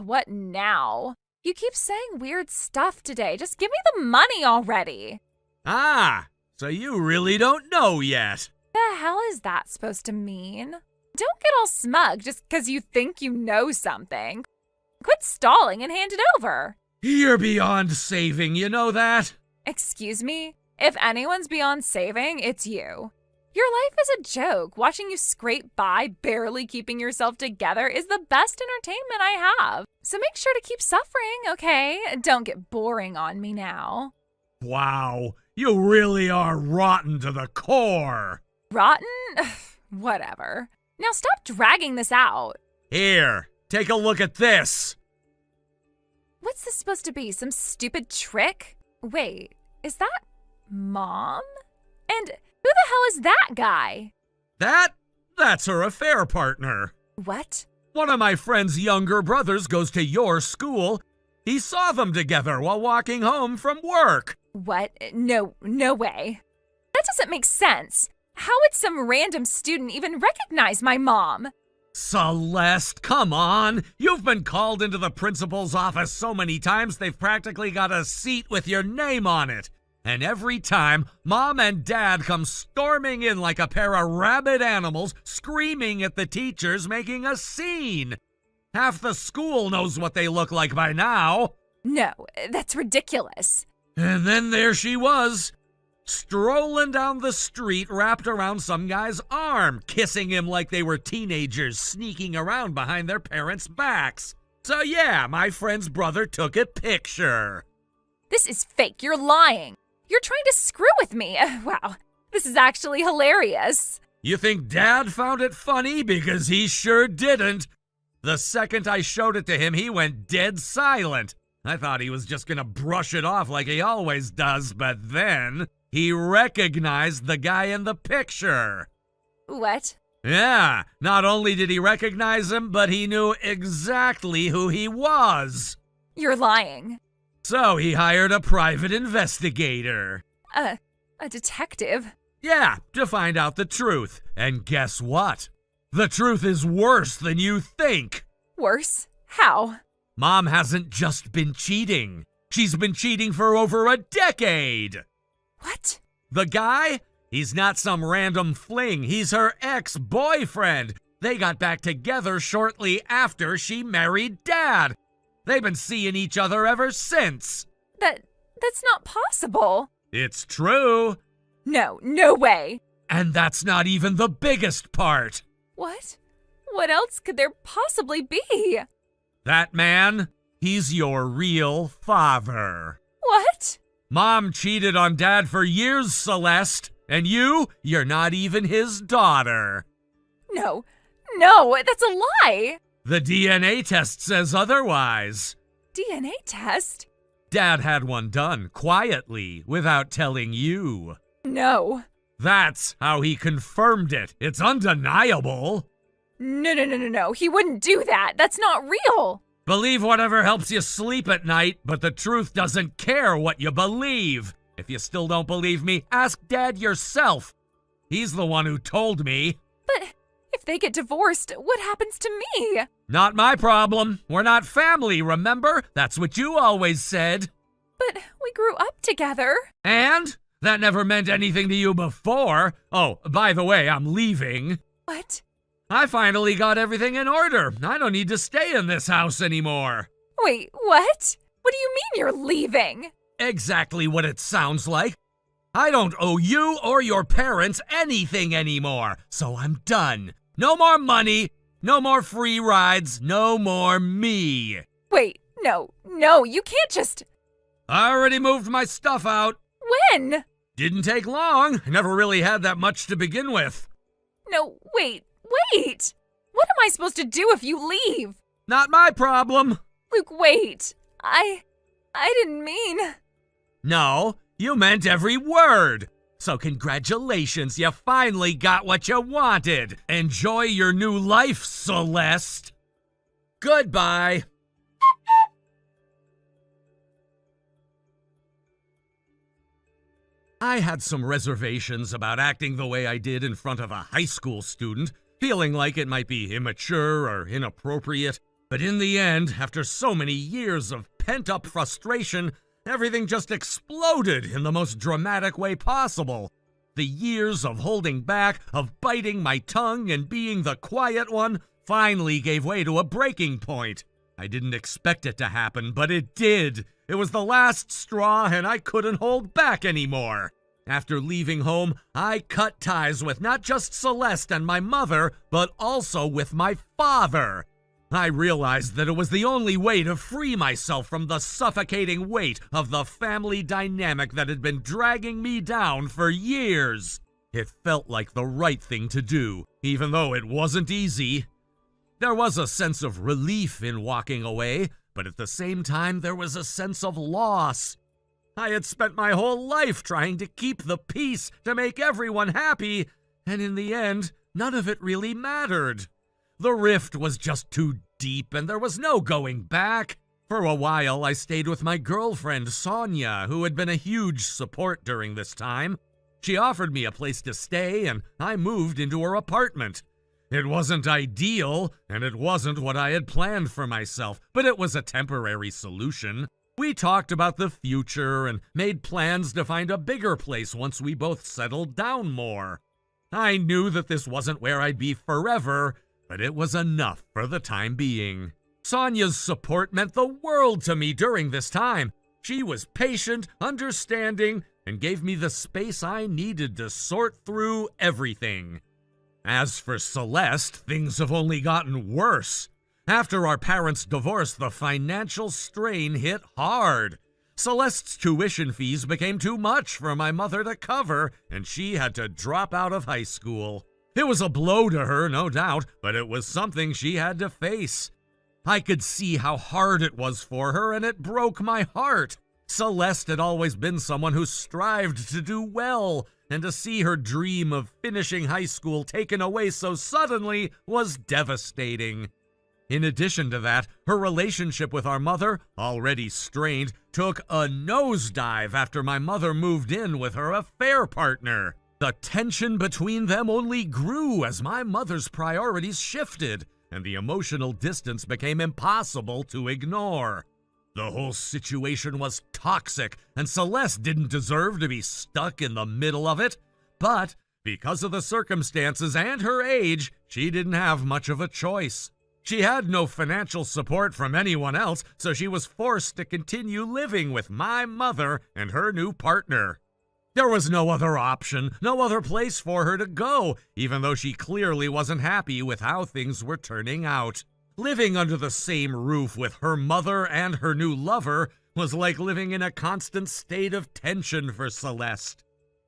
What now? You keep saying weird stuff today. Just give me the money already. Ah, so you really don't know yet. The hell is that supposed to mean? Don't get all smug just because you think you know something. Quit stalling and hand it over. You're beyond saving, you know that? Excuse me? If anyone's beyond saving, it's you. Your life is a joke. Watching you scrape by, barely keeping yourself together, is the best entertainment I have. So make sure to keep suffering, okay? Don't get boring on me now. Wow, you really are rotten to the core. Rotten? Whatever. Now stop dragging this out. Here, take a look at this. What's this supposed to be? Some stupid trick? Wait, is that Mom? And who the hell is that guy? That's her affair partner. What? One of my friend's younger brothers goes to your school. He saw them together while walking home from work. What? No way. That doesn't make sense. How would some random student even recognize my mom? Celeste, come on. You've been called into the principal's office so many times they've practically got a seat with your name on it. And every time, Mom and Dad come storming in like a pair of rabid animals, screaming at the teachers, making a scene. Half the school knows what they look like by now. No, that's ridiculous. And then there she was, strolling down the street wrapped around some guy's arm, kissing him like they were teenagers sneaking around behind their parents' backs. So yeah, my friend's brother took a picture. This is fake. You're lying. You're trying to screw with me. Wow, this is actually hilarious. You think Dad found it funny? Because he sure didn't. The second I showed it to him, he went dead silent. I thought he was just gonna brush it off like he always does, but then he recognized the guy in the picture. What? Yeah, not only did he recognize him, but he knew exactly who he was. You're lying. So he hired a private investigator. A detective? Yeah, to find out the truth. And guess what? The truth is worse than you think. Worse? How? Mom hasn't just been cheating. She's been cheating for over a decade. What? The guy? He's not some random fling. He's her ex-boyfriend. They got back together shortly after she married Dad. They've been seeing each other ever since. That's not possible. It's true. No way. And that's not even the biggest part. What? What else could there possibly be? That man, he's your real father. What? Mom cheated on Dad for years, Celeste. And you're not even his daughter. No, that's a lie. The DNA test says otherwise. DNA test? Dad had one done, quietly, without telling you. No. That's how he confirmed it. It's undeniable. No. He wouldn't do that. That's not real. Believe whatever helps you sleep at night, but the truth doesn't care what you believe. If you still don't believe me, ask Dad yourself. He's the one who told me. But if they get divorced, what happens to me? Not my problem. We're not family, remember? That's what you always said. But we grew up together. And? That never meant anything to you before. Oh, by the way, I'm leaving. What? I finally got everything in order. I don't need to stay in this house anymore. Wait, what? What do you mean you're leaving? Exactly what it sounds like. I don't owe you or your parents anything anymore, so I'm done. No more money, no more free rides, no more me. Wait, no, you can't just... I already moved my stuff out. When? Didn't take long. I never really had that much to begin with. No, wait. What am I supposed to do if you leave? Not my problem. Luke, wait. I didn't mean... No, you meant every word. So congratulations, you finally got what you wanted. Enjoy your new life, Celeste. Goodbye. I had some reservations about acting the way I did in front of a high school student, feeling like it might be immature or inappropriate. But in the end, after so many years of pent-up frustration, everything just exploded in the most dramatic way possible. The years of holding back, of biting my tongue and being the quiet one, finally gave way to a breaking point. I didn't expect it to happen, but it did. It was the last straw, and I couldn't hold back anymore. After leaving home, I cut ties with not just Celeste and my mother, but also with my father. I realized that it was the only way to free myself from the suffocating weight of the family dynamic that had been dragging me down for years. It felt like the right thing to do, even though it wasn't easy. There was a sense of relief in walking away, but at the same time there was a sense of loss. I had spent my whole life trying to keep the peace, to make everyone happy, and in the end, none of it really mattered. The rift was just too deep, and there was no going back. For a while, I stayed with my girlfriend, Sonia, who had been a huge support during this time. She offered me a place to stay, and I moved into her apartment. It wasn't ideal, and it wasn't what I had planned for myself, but it was a temporary solution. We talked about the future and made plans to find a bigger place once we both settled down more. I knew that this wasn't where I'd be forever, but it was enough for the time being. Sonia's support meant the world to me during this time. She was patient, understanding, and gave me the space I needed to sort through everything. As for Celeste, things have only gotten worse. After our parents' divorce, the financial strain hit hard. Celeste's tuition fees became too much for my mother to cover, and she had to drop out of high school. It was a blow to her, no doubt, but it was something she had to face. I could see how hard it was for her, and it broke my heart. Celeste had always been someone who strived to do well, and to see her dream of finishing high school taken away so suddenly was devastating. In addition to that, her relationship with our mother, already strained, took a nosedive after my mother moved in with her affair partner. The tension between them only grew as my mother's priorities shifted, and the emotional distance became impossible to ignore. The whole situation was toxic, and Celeste didn't deserve to be stuck in the middle of it. But because of the circumstances and her age, she didn't have much of a choice. She had no financial support from anyone else, so she was forced to continue living with my mother and her new partner. There was no other option, no other place for her to go, even though she clearly wasn't happy with how things were turning out. Living under the same roof with her mother and her new lover was like living in a constant state of tension for Celeste.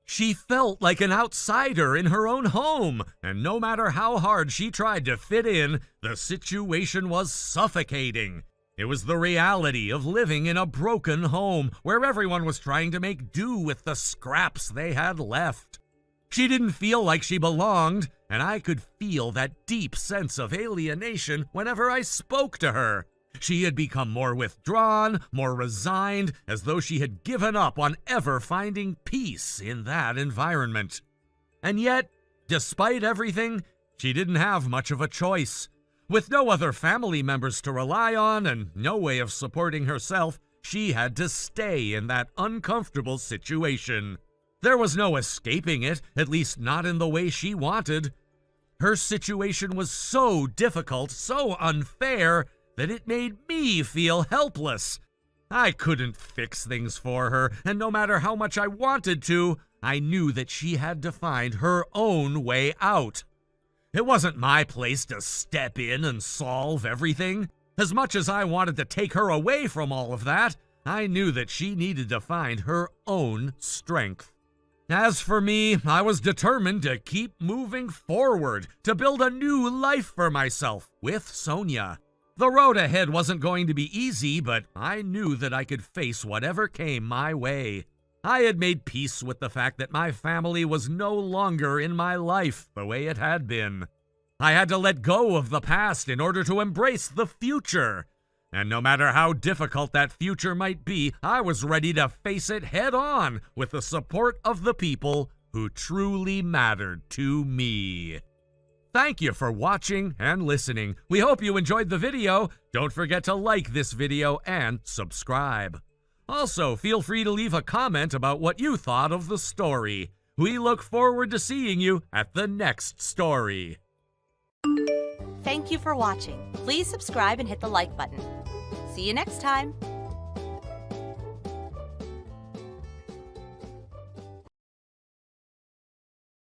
She felt like an outsider in her own home, and no matter how hard she tried to fit in, the situation was suffocating. It was the reality of living in a broken home where everyone was trying to make do with the scraps they had left. She didn't feel like she belonged, and I could feel that deep sense of alienation whenever I spoke to her. She had become more withdrawn, more resigned, as though she had given up on ever finding peace in that environment. And yet, despite everything, she didn't have much of a choice. With no other family members to rely on and no way of supporting herself, she had to stay in that uncomfortable situation. There was no escaping it, at least not in the way she wanted. Her situation was so difficult, so unfair, that it made me feel helpless. I couldn't fix things for her, and no matter how much I wanted to, I knew that she had to find her own way out. It wasn't my place to step in and solve everything. As much as I wanted to take her away from all of that, I knew that she needed to find her own strength. As for me, I was determined to keep moving forward, to build a new life for myself with Sonia. The road ahead wasn't going to be easy, but I knew that I could face whatever came my way. I had made peace with the fact that my family was no longer in my life the way it had been. I had to let go of the past in order to embrace the future. And no matter how difficult that future might be, I was ready to face it head on with the support of the people who truly mattered to me. Thank you for watching and listening. We hope you enjoyed the video. Don't forget to like this video and subscribe. Also, feel free to leave a comment about what you thought of the story. We look forward to seeing you at the next story. Thank you for watching. Please subscribe and hit the like button. See you next time.